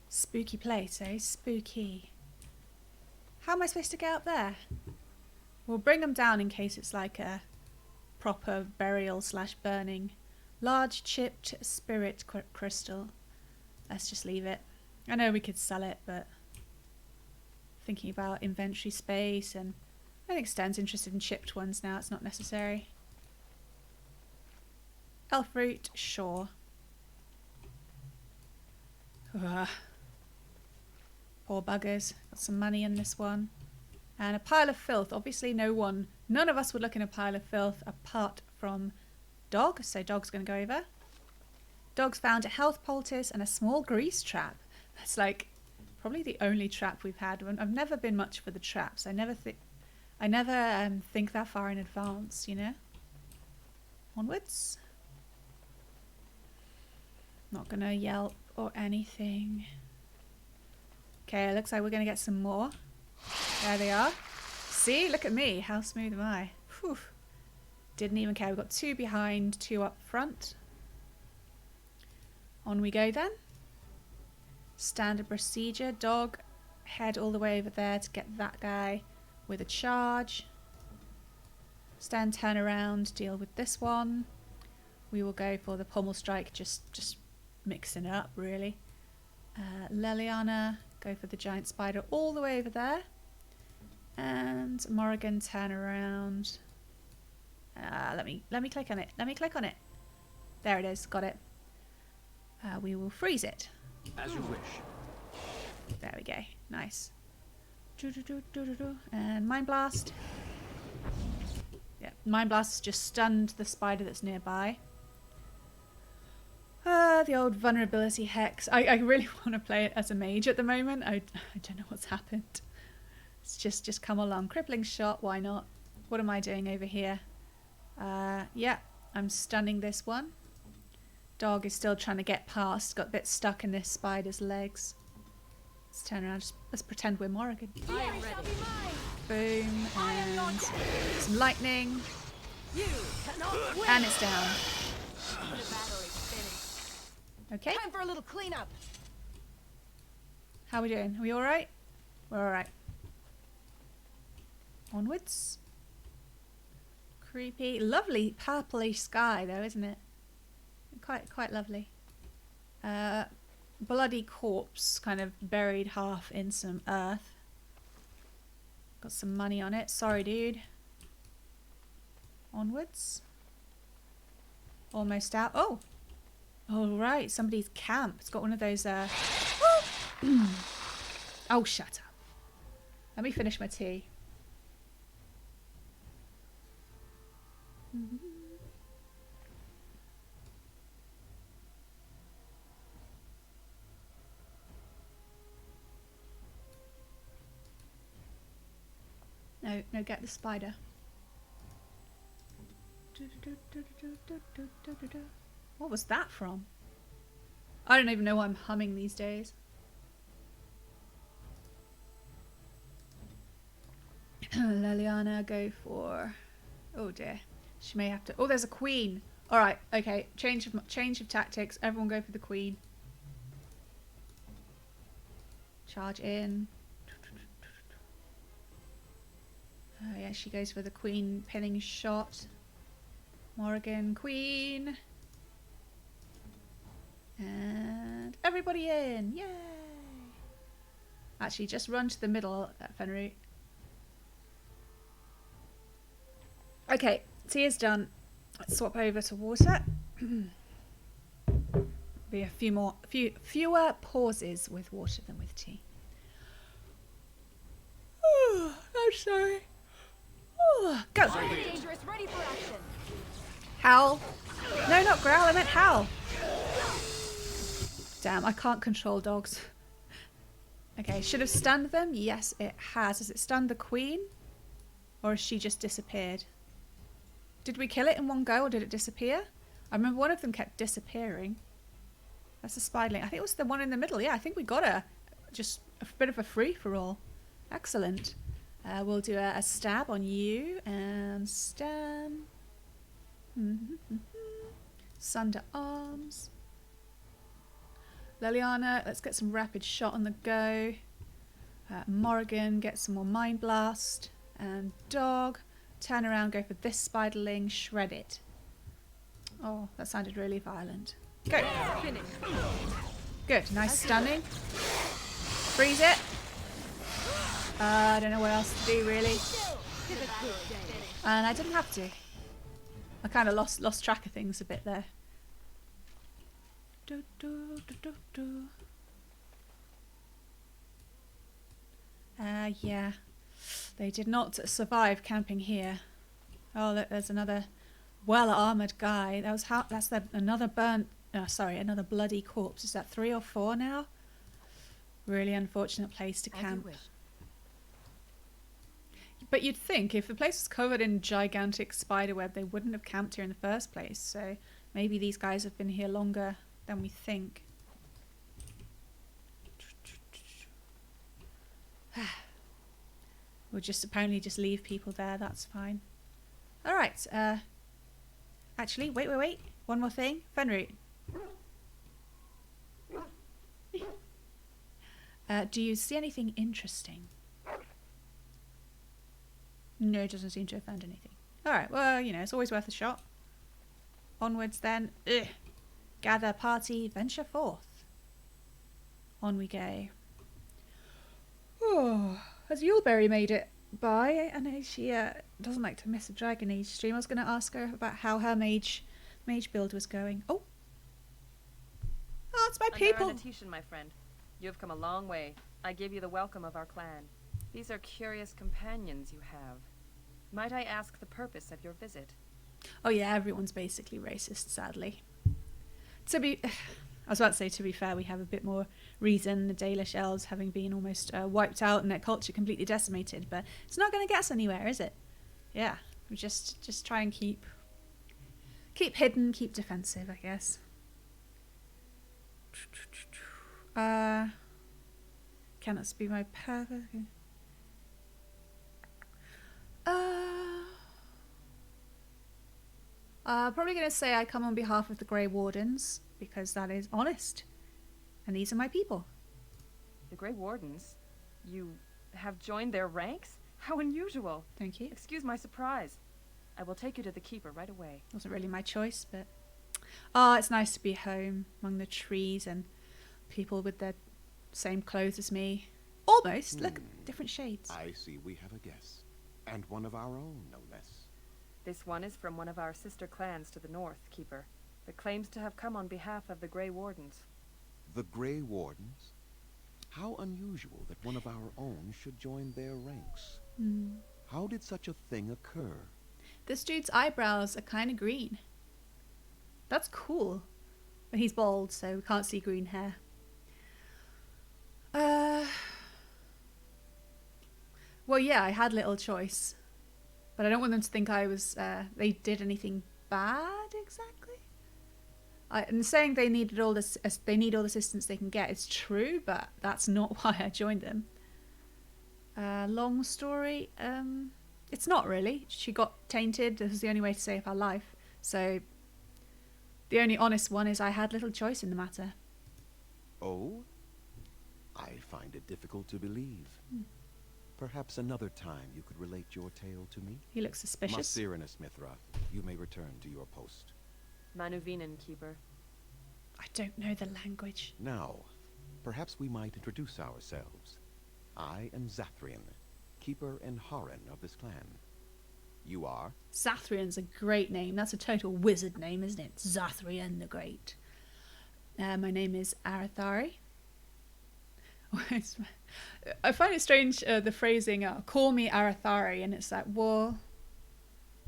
Spooky place, eh? Spooky. How am I supposed to get up there? We'll bring them down in case it's like a proper burial / burning. Large chipped spirit crystal. Let's just leave it. I know we could sell it, but thinking about inventory space, and I think Stan's interested in chipped ones now. It's not necessary. Elf root, sure. Ugh. Poor buggers. Got some money in this one. And a pile of filth. Obviously none of us would look in a pile of filth apart from Dog. So Dog's going to go over. Dog's found a health poultice and a small grease trap. That's like probably the only trap we've had. I've never been much for the traps. I never think that far in advance, you know. Onwards. Not going to yelp or anything. Okay, looks like we're going to get some more. There they are. See, look at me. How smooth am I? Whew. Didn't even care. We've got 2 behind, 2 up front. On we go then. Standard procedure. Dog, head all the way over there to get that guy with a charge. Stand, turn around, deal with this one. We will go for the pommel strike, just mixing it up really. Leliana, go for the giant spider all the way over there. And Morrigan, turn around. Let me click on it. Let me click on it. There it is. Got it. We will freeze it. As you wish. There we go. Nice. And Mind Blast. Yeah, Mind Blast just stunned the spider that's nearby. The old vulnerability hex. I really want to play it as a mage at the moment. I don't know what's happened. It's just come along. Crippling shot, why not? What am I doing over here? Yeah, I'm stunning this one. Dog is still trying to get past. Got a bit stuck in this spider's legs. Let's turn around. Let's pretend we're Morrigan. I am ready. Boom. And some lightning. You cannot win. And it's down. The battle is finished. Okay. Time for a little cleanup. How are we doing? Are we alright? We're alright. Onwards. Creepy. Lovely purplish sky though, isn't it? Quite lovely. Bloody corpse kind of buried half in some earth. Got some money on it. Sorry, dude. Onwards. Almost out. Oh! Alright, somebody's camp. It's got one of those, Oh, shut up. Let me finish my tea. No, get the spider. What was that from? I don't even know why I'm humming these days. Leliana, go for... Oh dear. She may have to... Oh, there's a queen. Alright, okay. Change of tactics. Everyone go for the queen. Charge in. Oh yeah, she goes for the queen pinning shot. Morrigan, queen. And everybody in. Yay! Actually, just run to the middle, Fenrir. Okay, tea is done. Let's swap over to water. Be a fewer pauses with water than with tea. Oh, I'm sorry. Oh, go. Dangerous, ready for action. Howl. No, not growl. I meant howl. Damn, I can't control dogs. Okay, should have stunned them. Yes, it has. Has it stunned the queen? Or has she just disappeared? Did we kill it in one go or did it disappear? I remember one of them kept disappearing. That's the spiderling. I think it was the one in the middle. Yeah, I think we got her. Just a bit of a free-for-all. Excellent. We'll do a stab on you and Stan. Sunder Arms. Liliana, let's get some rapid shot on the go. Morrigan, get some more Mind Blast. And Dog, turn around, go for this Spiderling, shred it. Oh, that sounded really violent. Go. Finish. Good, nice stunning. Freeze it. I don't know what else to do really. And I didn't have to. I kind of lost track of things a bit there. Do, do, do, do, do. Yeah. They did not survive camping here. Oh, look, there's another well-armored guy. That's another another bloody corpse. Is that 3 or 4 now? Really unfortunate place to camp. But you'd think if the place was covered in gigantic spiderweb, they wouldn't have camped here in the first place. So maybe these guys have been here longer than we think. We'll just apparently just leave people there. That's fine. All right. Actually, wait. One more thing. Fenroot. Do you see anything interesting? No, it doesn't seem to have found anything. Alright, well, you know, it's always worth a shot. Onwards then. Ugh. Gather party, venture forth. On we go. Oh, has Yuleberry made it by? I know she doesn't like to miss a Dragon Age stream. I was going to ask her about how her mage build was going. Oh, it's my people. Under Tishan, my friend. You have come a long way. I give you the welcome of our clan. These are curious companions you have. Might I ask the purpose of your visit? Oh yeah, everyone's basically racist, sadly. I was about to say, to be fair, we have a bit more reason, the Dalish elves having been almost wiped out and their culture completely decimated, but it's not going to get us anywhere, is it? Yeah, we just try and keep hidden, keep defensive, I guess. Can this be my purpose? Probably going to say I come on behalf of the Grey Wardens, because that is honest. And these are my people. The Grey Wardens? You have joined their ranks? How unusual. Thank you. Excuse my surprise. I will take you to the Keeper right away. Wasn't really my choice, but... Oh, it's nice to be home among the trees and people with their same clothes as me. Almost. Look, different shades. I see we have a guest. And one of our own, no less. This one is from one of our sister clans to the north, Keeper, that claims to have come on behalf of the Grey Wardens. The Grey Wardens? How unusual that one of our own should join their ranks. How did such a thing occur? This dude's eyebrows are kind of green. That's cool. But he's bald, so we can't see green hair. Well, yeah, I had little choice. But I don't want them to think I was, they did anything bad, exactly. And saying they need all the assistance they can get is true, but that's not why I joined them. Long story, it's not really. She got tainted. This was the only way to save her life. So the only honest one is I had little choice in the matter. Oh? I find it difficult to believe. Perhaps another time you could relate your tale to me? He looks suspicious. Masirina Smithra, you may return to your post. Manuvinen, Keeper. I don't know the language. Now, perhaps we might introduce ourselves. I am Zathrian, Keeper and Haran of this clan. You are? Zathrian's a great name. That's a total wizard name, isn't it? Zathrian the Great. My name is Arathari. I find it strange, the phrasing, call me Arathari, and it's like, well,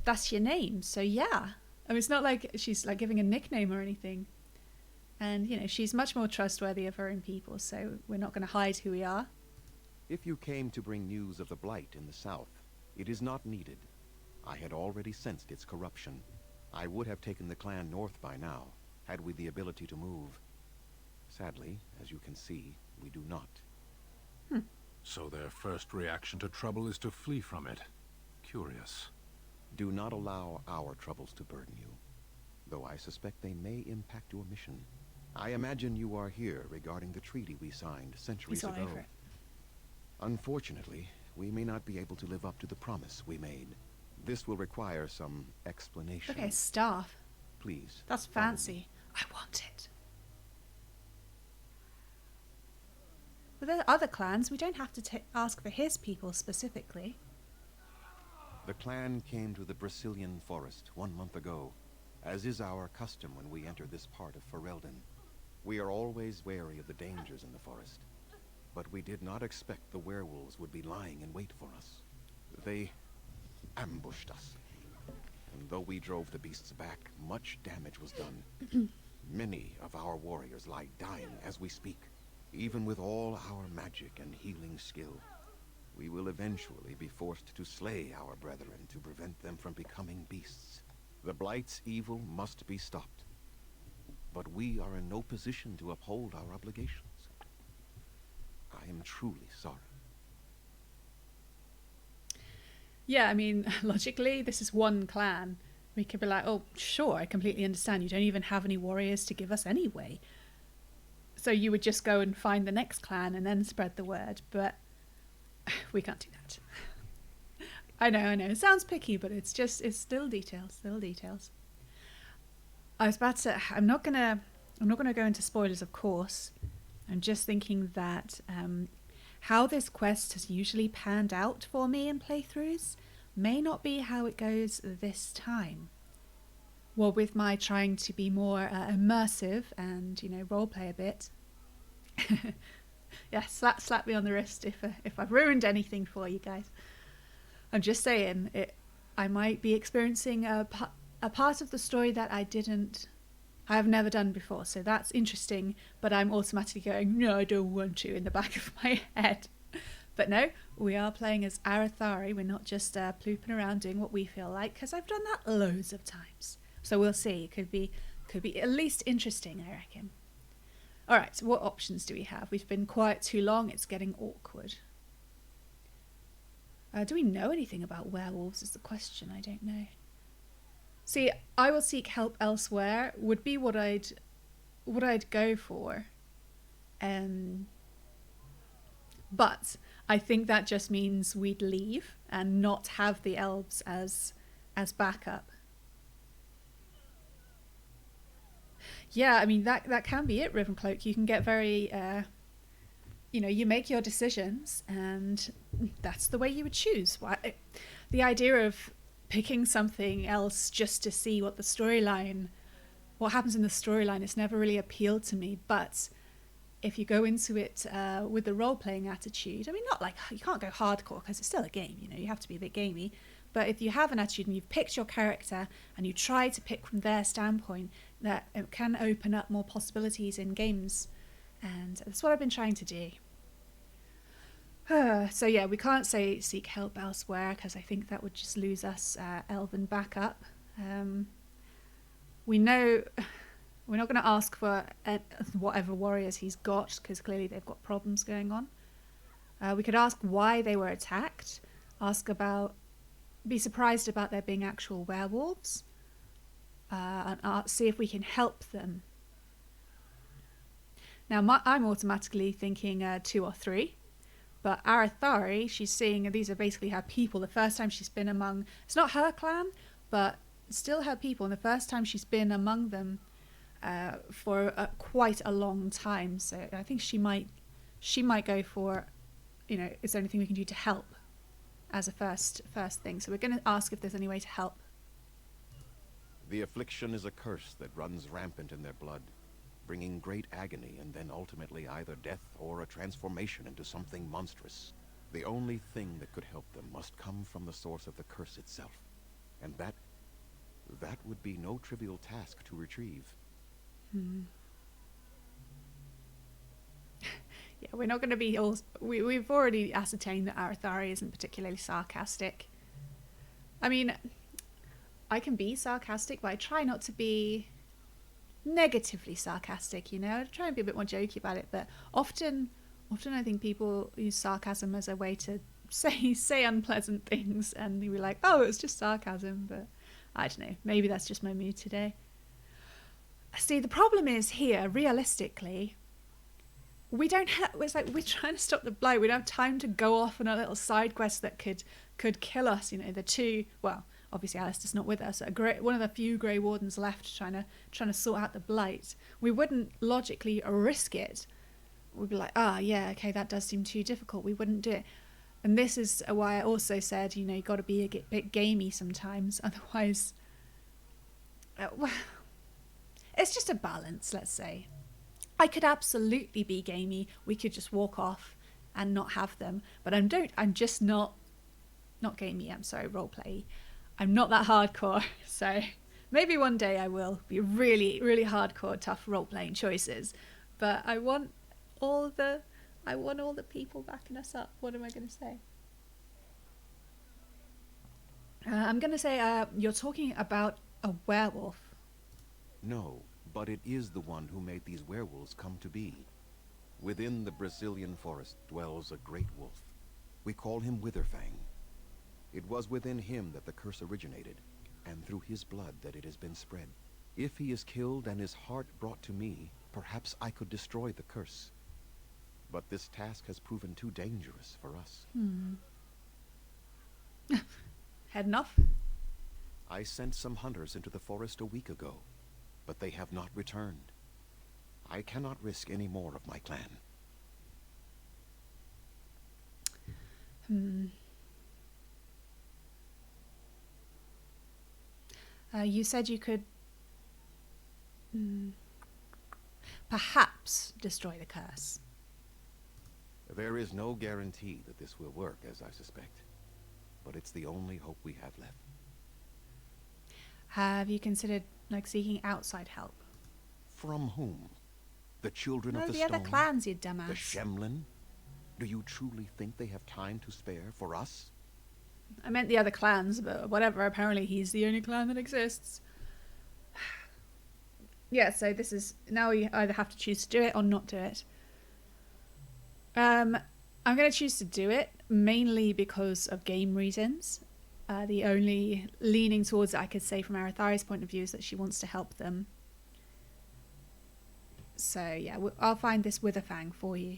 that's your name, so yeah. I mean, it's not like she's like giving a nickname or anything. And, you know, she's much more trustworthy of her own people, so we're not going to hide who we are. If you came to bring news of the Blight in the south, it is not needed. I had already sensed its corruption. I would have taken the clan north by now, had we the ability to move. Sadly, as you can see, we do not. So their first reaction to trouble is to flee from it. Curious. Do not allow our troubles to burden you, though I suspect they may impact your mission. I imagine you are here regarding the treaty we signed centuries He's all ago. over it. Unfortunately, we may not be able to live up to the promise we made. This will require some explanation. Okay, staff. Please. That's follow me. fancy. I want it. But there are other clans. We don't have to ask for his people specifically. The clan came to the Brazilian forest 1 month ago, as is our custom when we enter this part of Ferelden. We are always wary of the dangers in the forest, but we did not expect the werewolves would be lying in wait for us. They ambushed us, and though we drove the beasts back, much damage was done. Many of our warriors lie dying as we speak. Even with all our magic and healing skill, we will eventually be forced to slay our brethren to prevent them from becoming beasts. The Blight's evil must be stopped, but we are in no position to uphold our obligations. I am truly sorry. Yeah, I mean, logically, this is one clan. We could be like, oh, sure, I completely understand. You don't even have any warriors to give us anyway. So you would just go and find the next clan and then spread the word. But we can't do that. I know. It sounds picky, but it's still details, I was about to, I'm not gonna go into spoilers, of course. I'm just thinking that how this quest has usually panned out for me in playthroughs may not be how it goes this time. Well, with my trying to be more immersive and, roleplay a bit. Yeah, slap me on the wrist if I've ruined anything for you guys. I'm just saying, I might be experiencing a part of the story that I have never done before, so that's interesting, but I'm automatically going, no, I don't want to, in the back of my head. But no, we are playing as Arathari. We're not just plooping around doing what we feel like, because I've done that loads of times. So we'll see. It could be at least interesting, I reckon. All right, so what options do we have? We've been quiet too long. It's getting awkward. Do we know anything about werewolves is the question. I don't know. See, I will seek help elsewhere would be what I'd go for. But I think that just means we'd leave and not have the elves as backup. Yeah, I mean, that can be it, Ravencloak. You can get very, you make your decisions, and that's the way you would choose. The idea of picking something else just to see what happens in the storyline, has never really appealed to me. But if you go into it with the role-playing attitude, I mean, not like, you can't go hardcore because it's still a game, you have to be a bit gamey. But if you have an attitude and you've picked your character and you try to pick from their standpoint, that it can open up more possibilities in games. And that's what I've been trying to do. So yeah, we can't say seek help elsewhere because I think that would just lose us elven backup. We know we're not going to ask for whatever warriors he's got because clearly they've got problems going on. We could ask why they were attacked, be surprised about there being actual werewolves, and see if we can help them. Now, I'm automatically thinking 2 or 3, but Arathari, she's seeing these are basically her people. The first time she's been among, it's not her clan, but still her people, and the first time she's been among them for quite a long time. So I think she might go for, is there anything we can do to help? As a first thing. So we're going to ask if there's any way to help. The affliction is a curse that runs rampant in their blood, bringing great agony and then ultimately either death or a transformation into something monstrous. The only thing that could help them must come from the source of the curse itself. And that would be no trivial task to retrieve. Yeah, we're not going to be all... We've already ascertained that Arathari isn't particularly sarcastic. I mean, I can be sarcastic, but I try not to be negatively sarcastic, I try and be a bit more jokey about it, but often I think people use sarcasm as a way to say unpleasant things, and you'll be like, oh, it was just sarcasm. But I don't know. Maybe that's just my mood today. See, the problem is here, realistically, we don't have. It's like we're trying to stop the blight. We don't have time to go off on a little side quest that could kill us. You know, the two. Well, obviously Alistair's not with us. One of the few Grey Wardens left, trying to sort out the blight. We wouldn't logically risk it. We'd be like, yeah, okay, that does seem too difficult. We wouldn't do it. And this is why I also said, you know, you got to be a bit gamey sometimes. Otherwise, well, it's just a balance, let's say. I could absolutely be gamey. We could just walk off and not have them. But I'm just not gamey. I'm sorry, roleplay. I'm not that hardcore. So maybe one day I will be really, really hardcore, tough role-playing choices. But I want all the people backing us up. What am I going to say? I'm going to say you're talking about a werewolf. No, but it is the one who made these werewolves come to be. Within the Brazilian forest dwells a great wolf. We call him Witherfang. It was within him that the curse originated, and through his blood that it has been spread. If he is killed and his heart brought to me, perhaps I could destroy the curse. But this task has proven too dangerous for us. Had enough? I sent some hunters into the forest a week ago, but they have not returned. I cannot risk any more of my clan. You said you could perhaps destroy the curse. There is no guarantee that this will work, as I suspect. But it's the only hope we have left. Have you considered seeking outside help? From whom? The children of the the stone? other clans, you dumbass. The Shemlin? Do you truly think they have time to spare for us? I meant the other clans, but whatever. Apparently he's the only clan that exists. Yeah, so this is... Now we either have to choose to do it or not do it. I'm going to choose to do it, mainly because of game reasons. The only leaning towards it I could say from Arathari's point of view is that she wants to help them. So, yeah, I'll find this Witherfang for you.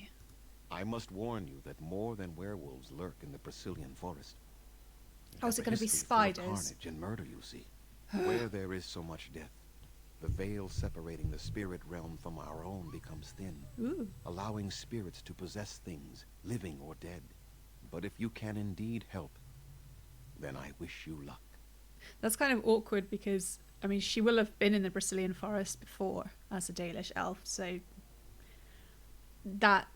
I must warn you that more than werewolves lurk in the Brazilian forest. Oh, is it going to be History full of spiders? carnage and murder, you see. Where there is so much death, the veil separating the spirit realm from our own becomes thin, Ooh. allowing spirits to possess things, living or dead. But if you can indeed help, then I wish you luck. That's kind of awkward because, I mean, she will have been in the Brazilian forest before as a Dalish elf, so that...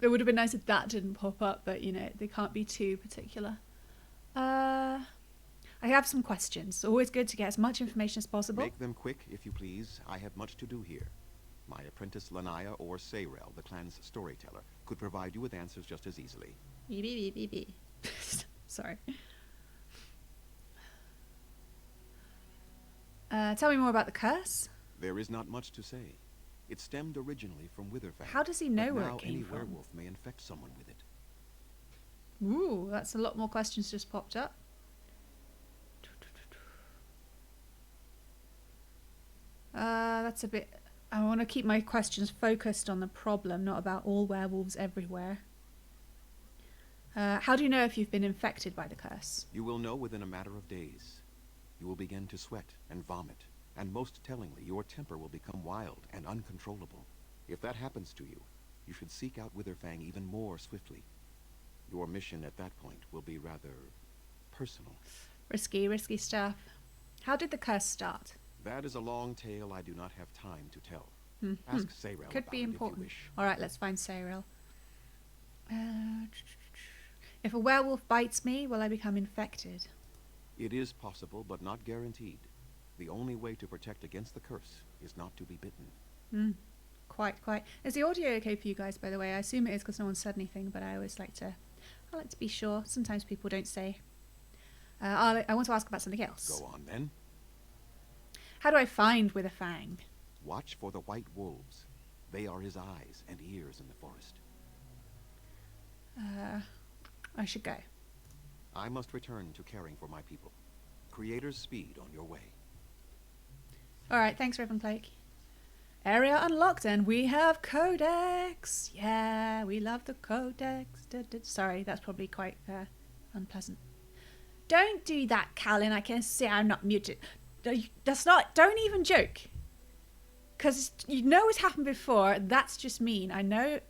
It would have been nice if that didn't pop up, but, you know, they can't be too particular. I have some questions. It's always good to get as much information as possible. Make them quick, if you please. I have much to do here. My apprentice Lanaya or Sayrel, the clan's storyteller, could provide you with answers just as easily. Beep, beep, beep, beep, beep. Sorry. Tell me more about the curse. There is not much to say. It stemmed originally from Witherfang. How does he know but where now it came any from? werewolf may infect someone with it. Ooh, that's a lot more questions just popped up. That's a bit... I want to keep my questions focused on the problem, not about all werewolves everywhere. How do you know if you've been infected by the curse? You will know within a matter of days. You will begin to sweat and vomit, and most tellingly, your temper will become wild and uncontrollable. If that happens to you, you should seek out Witherfang even more swiftly. Your mission at that point will be rather personal. Risky stuff. How did the curse start? That is a long tale I do not have time to tell. Ask Sayrel Could about be it important. if you wish. Alright, let's find Sayrel. If a werewolf bites me, will I become infected? It is possible, but not guaranteed. The only way to protect against the curse is not to be bitten. Quite. Is the audio okay for you guys, by the way? I assume it is because no one said anything, but I always like to be sure. Sometimes people don't say. I want to ask about something else. Go on, then. How do I find Witherfang? Watch for the white wolves. They are his eyes and ears in the forest. I should go. I must return to caring for my people. Creator's speed on your way. Alright, thanks, Ravenclake. Area unlocked, and we have Codex. Yeah, we love the Codex. Sorry, that's probably quite unpleasant. Don't do that, Callan. I can see I'm not muted. Don't even joke. Because you know it's happened before. That's just mean. I know.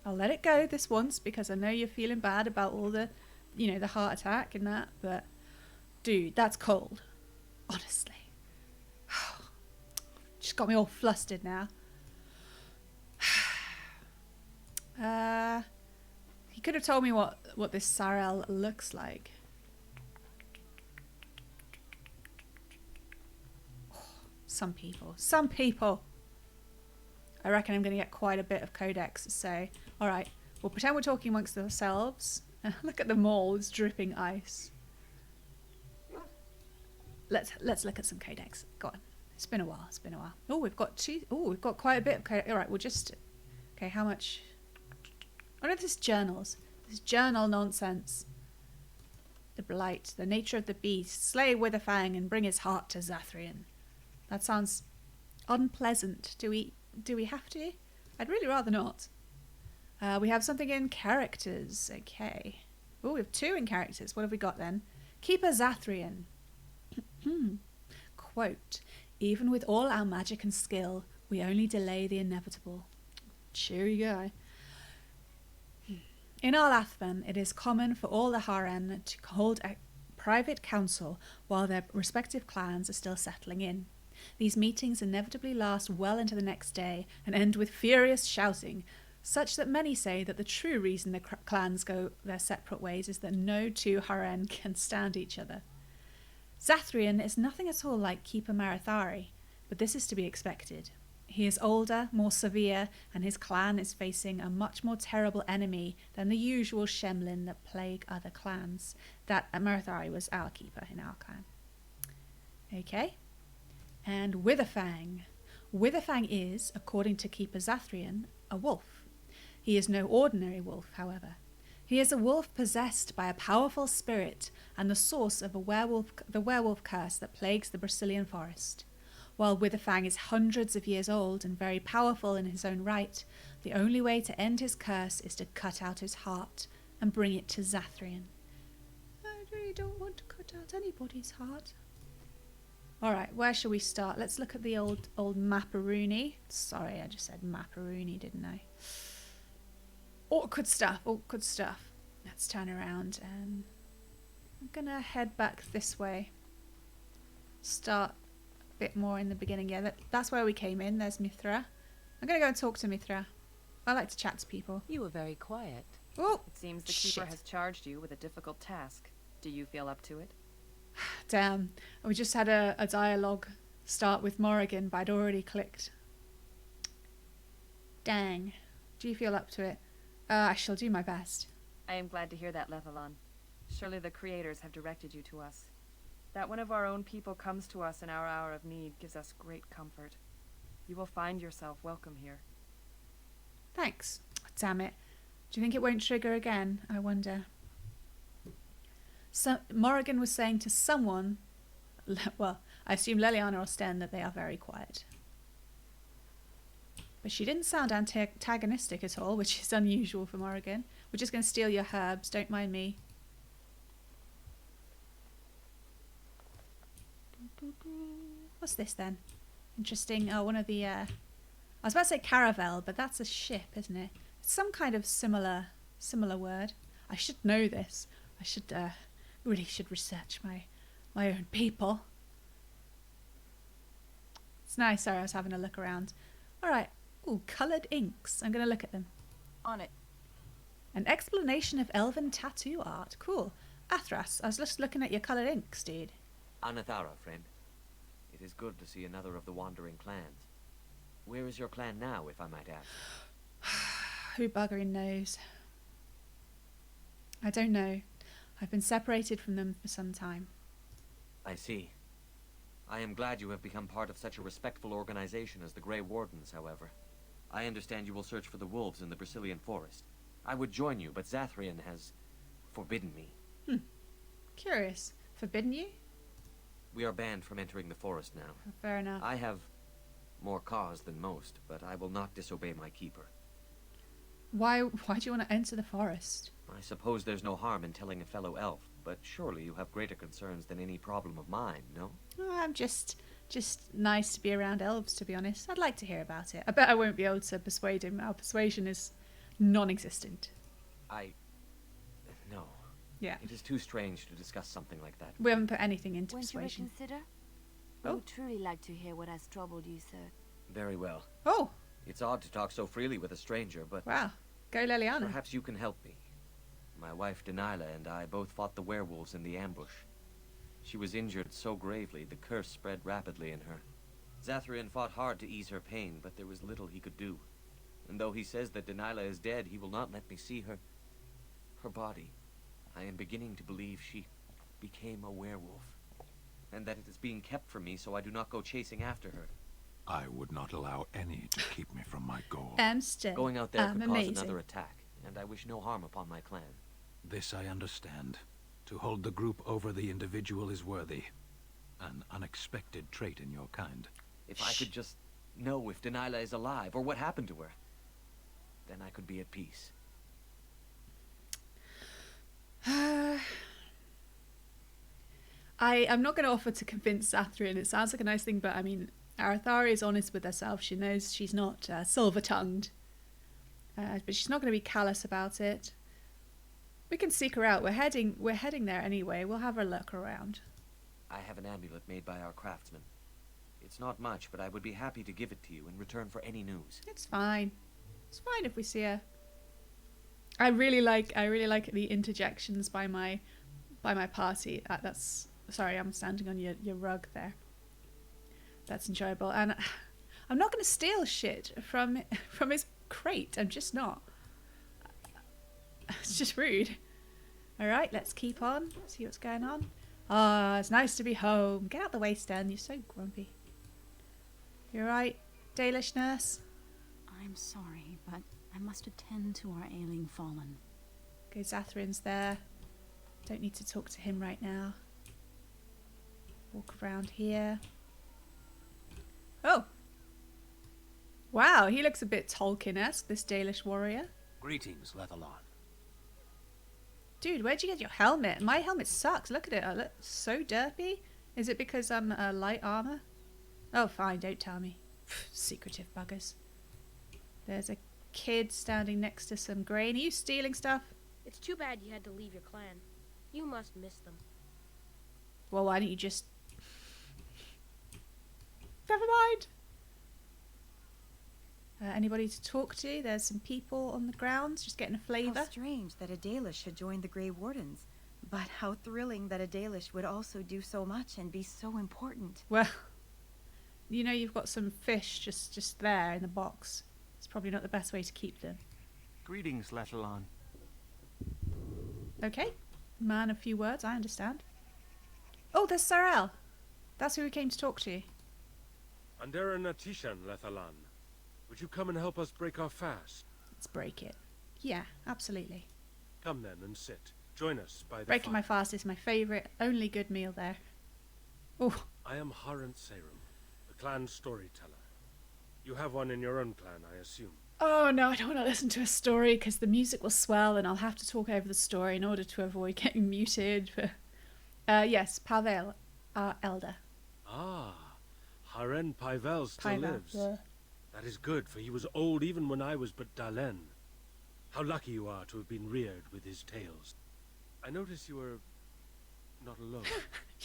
I'll let it go this once because I know you're feeling bad about all the, the heart attack and that. But, dude, that's cold. Honestly. Just got me all flustered now. He could have told me what this Sarel looks like. Some people. I reckon I'm going to get quite a bit of codex. So, all right, we'll pretend we're talking amongst ourselves. Look at them all, it's dripping ice. Let's look at some codex. Go on. It's been a while. Oh, we've got quite a bit of codex. All right, we'll just. Okay, how much? Oh no, this is journals. This is journal nonsense. The blight, the nature of the beast. Slay Witherfang and bring his heart to Zathrian. That sounds unpleasant. Do we have to? I'd really rather not. We have something in characters. Okay. Oh, we have 2 in characters. What have we got then? Keeper Zathrian. Quote, even with all our magic and skill, we only delay the inevitable. Cheery guy. In Al-Athman, it is common for all the Harren to hold a private council while their respective clans are still settling in. These meetings inevitably last well into the next day and end with furious shouting, such that many say that the true reason the clans go their separate ways is that no 2 Harren can stand each other. Zathrian is nothing at all like Keeper Marethari, but this is to be expected. He is older, more severe, and his clan is facing a much more terrible enemy than the usual Shemlin that plague other clans. That Marethari was our keeper in our clan. Okay. And Witherfang. Witherfang is, according to Keeper Zathrian, a wolf. He is no ordinary wolf, however. He is a wolf possessed by a powerful spirit and the source of the werewolf curse that plagues the Brazilian forest. While Witherfang is hundreds of years old and very powerful in his own right, the only way to end his curse is to cut out his heart and bring it to Zathrian. I really don't want to cut out anybody's heart. Alright, where shall we start? Let's look at the old Mapperoonie. Sorry, I just said Mapperoonie, didn't I? Awkward stuff. Let's turn around and I'm gonna head back this way. Start a bit more in the beginning. Yeah, that's where we came in. There's Mithra. I'm gonna go and talk to Mithra. I like to chat to people. You were very quiet. Oh, It seems the Keeper has charged you with a difficult task. Do you feel up to it? damn. We just had a dialogue start with Morrigan, but I'd already clicked. Dang. Do you feel up to it? I shall do my best. I am glad to hear that, Lethalon. Surely the Creators have directed you to us. That one of our own people comes to us in our hour of need gives us great comfort. You will find yourself welcome here. Thanks. Damn it. Do you think it won't trigger again? I wonder. So Morrigan was saying to someone, well, I assume Leliana or Sten, that they are very quiet. But she didn't sound antagonistic at all, which is unusual for Morrigan. We're just going to steal your herbs, don't mind me. What's this then? Interesting. Oh, one of the... I was about to say caravel, but that's a ship, isn't it? It's some kind of similar word. I should know this. I should really should research my own people. It's nice. Sorry, I was having a look around. All right. Ooh, coloured inks. I'm going to look at them. On it. An explanation of elven tattoo art. Cool. Athras, I was just looking at your coloured inks, dude. Anathara, friend. It is good to see another of the wandering clans. Where is your clan now, if I might ask? Who buggering knows? I don't know. I've been separated from them for some time. I see. I am glad you have become part of such a respectful organization as the Grey Wardens, however. I understand you will search for the wolves in the Brazilian forest. I would join you, but Zathrian has forbidden me. Curious. Forbidden you? We are banned from entering the forest now. Fair enough. I have more cause than most, but I will not disobey my keeper. Why do you want to enter the forest? I suppose there's no harm in telling a fellow elf, but surely you have greater concerns than any problem of mine, no? Oh, I'm just nice to be around elves, to be honest. I'd like to hear about it. I bet I won't be able to persuade him. Our persuasion is non-existent. No. Yeah. It is too strange to discuss something like that. We haven't put anything into Won't you persuasion. reconsider? Oh. I would truly like to hear what has troubled you, sir. Very well. Oh, It's odd to talk so freely with a stranger, but wow. Go Leliana. perhaps you can help me. My wife Denilah and I both fought the werewolves in the ambush. She was injured so gravely, the curse spread rapidly in her. Zathrian fought hard to ease her pain, but there was little he could do. And though he says that Denilah is dead, he will not let me see her body. I am beginning to believe she became a werewolf, and that it is being kept from me so I do not go chasing after her. I would not allow any to keep me from my goal. Still, Going out there I'm could amazing. cause another attack, and I wish no harm upon my clan. This I understand. To hold the group over the individual is worthy. An unexpected trait in your kind. If I could just know if Denilah is alive, or what happened to her, then I could be at peace. I'm not going to offer to convince Zathrian. It sounds like a nice thing, but I mean, Arathari is honest with herself. She knows she's not silver-tongued. But she's not going to be callous about it. We can seek her out. We're heading there anyway. We'll have a look around. I have an amulet made by our craftsman. It's not much, but I would be happy to give it to you in return for any news. It's fine. It's fine if we see her. I really like the interjections by my party. That's sorry, I'm standing on your rug there. That's enjoyable, and I'm not going to steal shit from his crate. I'm just not. It's just rude. All right, let's keep on. See what's going on. Ah, it's nice to be home. Get out the way, Stan. You're so grumpy. You're right, Dalish nurse. I'm sorry, but I must attend to our ailing fallen. Okay, Zathrian's there. Don't need to talk to him right now. Walk around here. Oh! Wow, he looks a bit Tolkien-esque, this Dalish warrior. Greetings, Lethalon. Dude, where'd you get your helmet? My helmet sucks. Look at it. I look so derpy. Is it because I'm light armor? Oh, fine. Don't tell me. Secretive buggers. There's a kid standing next to some grain. Are you stealing stuff? It's too bad you had to leave your clan. You must miss them. Well, why don't you just... Never mind. Anybody to talk to? There's some people on the grounds, just getting a flavour. How strange that a Dalish should join the Grey Wardens. But how thrilling that a Dalish would also do so much and be so important. Well, you know you've got some fish just there in the box. It's probably not the best way to keep them. Greetings, Lethalon. Okay. Man, a few words, I understand. Oh, there's Sarel. That's who we came to talk to. Andera Natishan, Lethalon. Would you come and help us break our fast? Let's break it. Yeah, absolutely. Come then and sit. Join us by the Breaking fire. my fast is my favourite, only good meal there. Oh. I am Harant Serum, the clan storyteller. You have one in your own clan, I assume. Oh no, I don't want to listen to a story because the music will swell and I'll have to talk over the story in order to avoid getting muted. Yes, Pavel, our elder. Ah, Haren Pyvel still Pyvel, lives. yeah. That is good, for he was old even when I was but Dalen. How lucky you are to have been reared with his tales. I notice you are not alone.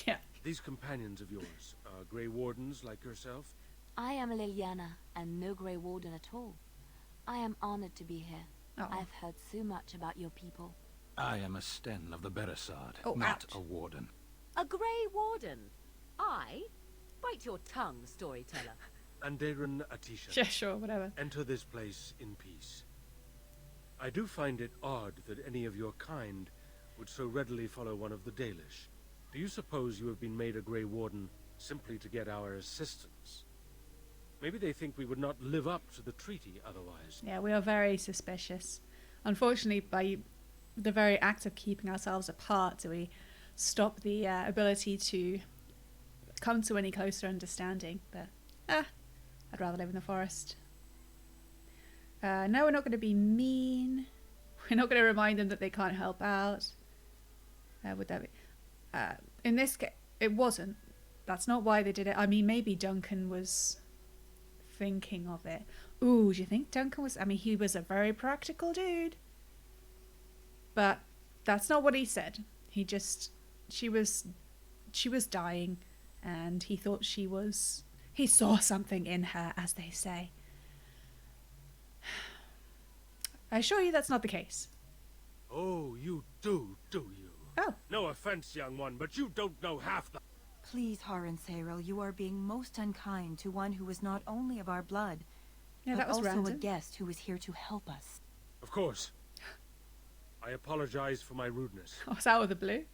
Yeah. These companions of yours are Grey Wardens like yourself? I am Liliana, and no Grey Warden at all. I am honored to be here. Oh. I've heard so much about your people. I am a Sten of the Beresard, Oh, not ouch. a warden. A Grey Warden? I? Bite your tongue, storyteller. Anderan Atisha. Yeah, sure, whatever. Enter this place in peace. I do find it odd that any of your kind would so readily follow one of the Dalish. Do you suppose you have been made a Grey Warden simply to get our assistance? Maybe they think we would not live up to the treaty otherwise. Yeah, we are very suspicious. Unfortunately, by the very act of keeping ourselves apart, do we stop the ability to come to any closer understanding. But I'd rather live in the forest. No, we're not going to be mean. We're not going to remind them that they can't help out. Would that be? In this case, it wasn't. That's not why they did it. I mean, maybe Duncan was thinking of it. Ooh, do you think Duncan was? I mean, he was a very practical dude. But that's not what he said. He just, she was dying, and he thought he saw something in her, as they say. I assure you that's not the case. Oh, you do you? Oh. No offense, young one, but you don't know half the... Please, Haran Sayril, you are being most unkind to one who was not only of our blood, Yeah, but that was also random. a guest who was here to help us. Of course. I apologize for my rudeness. Oh, it's out of the blue.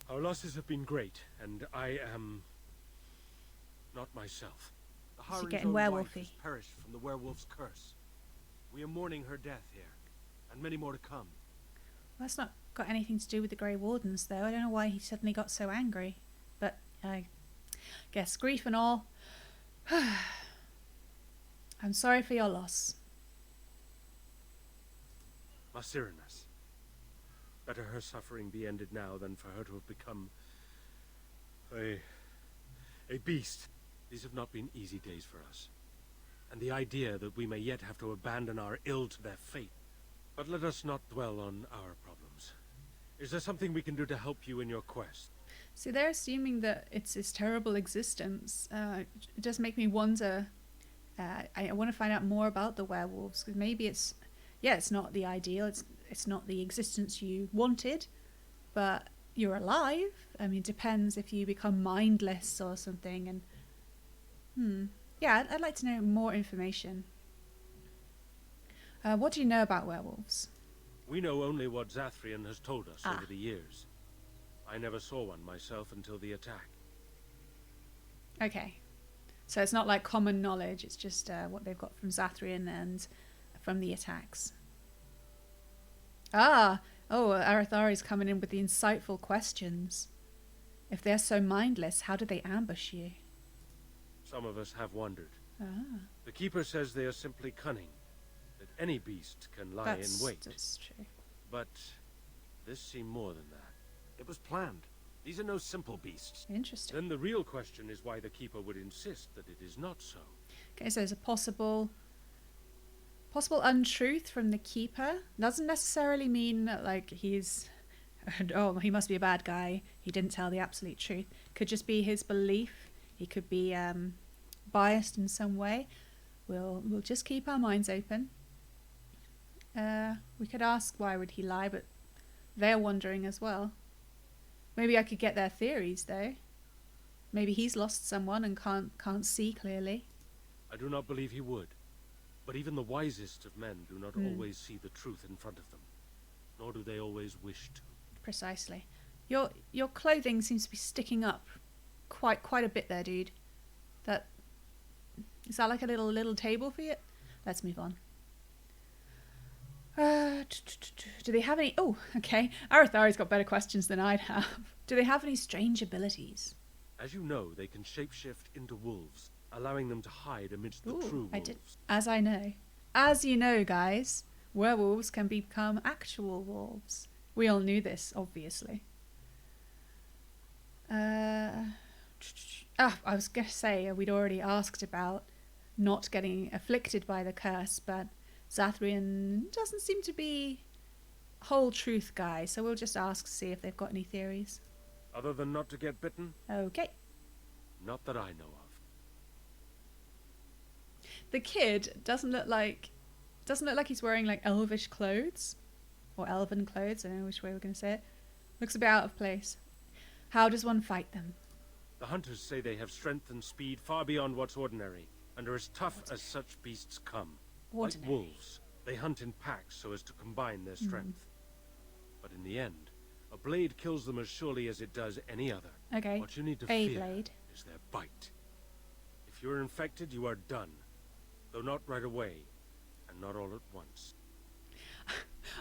Our losses have been great, and I am... not myself. The Is she Haran's getting own wife werewolfy? has perished from the werewolf's curse. We are mourning her death here, and many more to come. Well, that's not got anything to do with the Grey Wardens, though. I don't know why he suddenly got so angry. But I guess grief and all. I'm sorry for your loss. Masirinas. Better her suffering be ended now than for her to have become... a beast. These have not been easy days for us. And the idea that we may yet have to abandon our ill to their fate. But let us not dwell on our problems. Is there something we can do to help you in your quest? See, they're assuming that it's his terrible existence. It does make me wonder. I want to find out more about the werewolves, because maybe it's not the ideal. It's not the existence you wanted, but you're alive. I mean, it depends if you become mindless or something. And yeah, I'd like to know more information. What do you know about werewolves? We know only what Zathrian has told us Ah. over the years. I never saw one myself until the attack. Okay. So it's not like common knowledge, it's just what they've got from Zathrian and from the attacks. Arathari's coming in with the insightful questions. If they're so mindless, how did they ambush you? Some of us have wondered. Ah, The Keeper says they are simply cunning, that any beast can lie in wait. That's true. But this seemed more than that. It was planned. These are no simple beasts. Interesting. Then the real question is why the Keeper would insist that it is not so. Okay, so there's a possible untruth from the Keeper. Doesn't necessarily mean that, like, he's... oh, he must be a bad guy. He didn't tell the absolute truth. Could just be his belief. He could be biased in some way. We'll just keep our minds open. We could ask why would he lie, but they're wondering as well. Maybe I could get their theories, though. Maybe he's lost someone and can't see clearly. I do not believe he would. But even the wisest of men do not always see the truth in front of them. Nor do they always wish to. Precisely. Your clothing seems to be sticking up quite a bit there, dude. Is that like a little table for you? Let's move on. Do they have any... Oh, okay. Arathari's got better questions than I'd have. Do they have any strange abilities? As you know, they can shapeshift into wolves, allowing them to hide amidst the true wolves. As you know, guys, werewolves can become actual wolves. We all knew this, obviously. I was going to say, we'd already asked about not getting afflicted by the curse, but Zathrian doesn't seem to be a whole truth guy, so we'll just ask to see if they've got any theories. Other than not to get bitten? Okay. Not that I know of. The kid doesn't look like he's wearing like elvish clothes or elven clothes. I don't know which way we're going to say it. Looks a bit out of place. How does one fight them? The hunters say they have strength and speed far beyond what's ordinary, and are as tough as such beasts come. Ordinary. Like wolves, they hunt in packs so as to combine their strength. But in the end, a blade kills them as surely as it does any other. Okay. What you need to A fear blade. is their bite. If you're infected, you are done. Though not right away, and not all at once.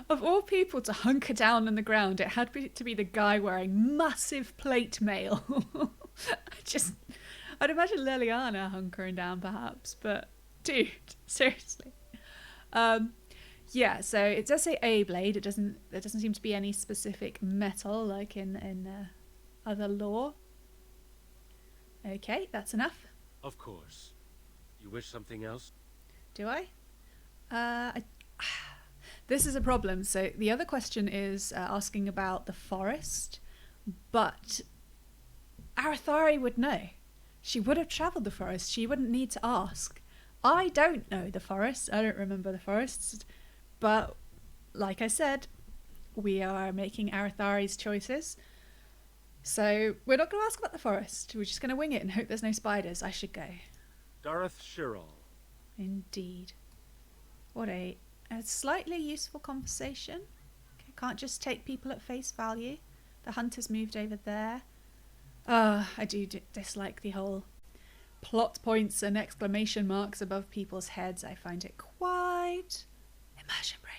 Of all people to hunker down on the ground, it had to be the guy wearing massive plate mail. I'd imagine Liliana hunkering down perhaps, but dude, seriously. Yeah, so it does say A blade. There doesn't seem to be any specific metal like in other lore. Okay, that's enough. Of course. You wish something else? Do I? This is a problem. So the other question is asking about the forest, but Arathari would know. She would have travelled the forest. She wouldn't need to ask. I don't know the forest. I don't remember the forests. But, like I said, we are making Arathari's choices. So we're not going to ask about the forest. We're just going to wing it and hope there's no spiders. I should go. Dareth Shirral. Indeed. What a slightly useful conversation. Okay, can't just take people at face value. The hunter's moved over there. I do dislike the whole plot points and exclamation marks above people's heads. I find it quite immersion breaking.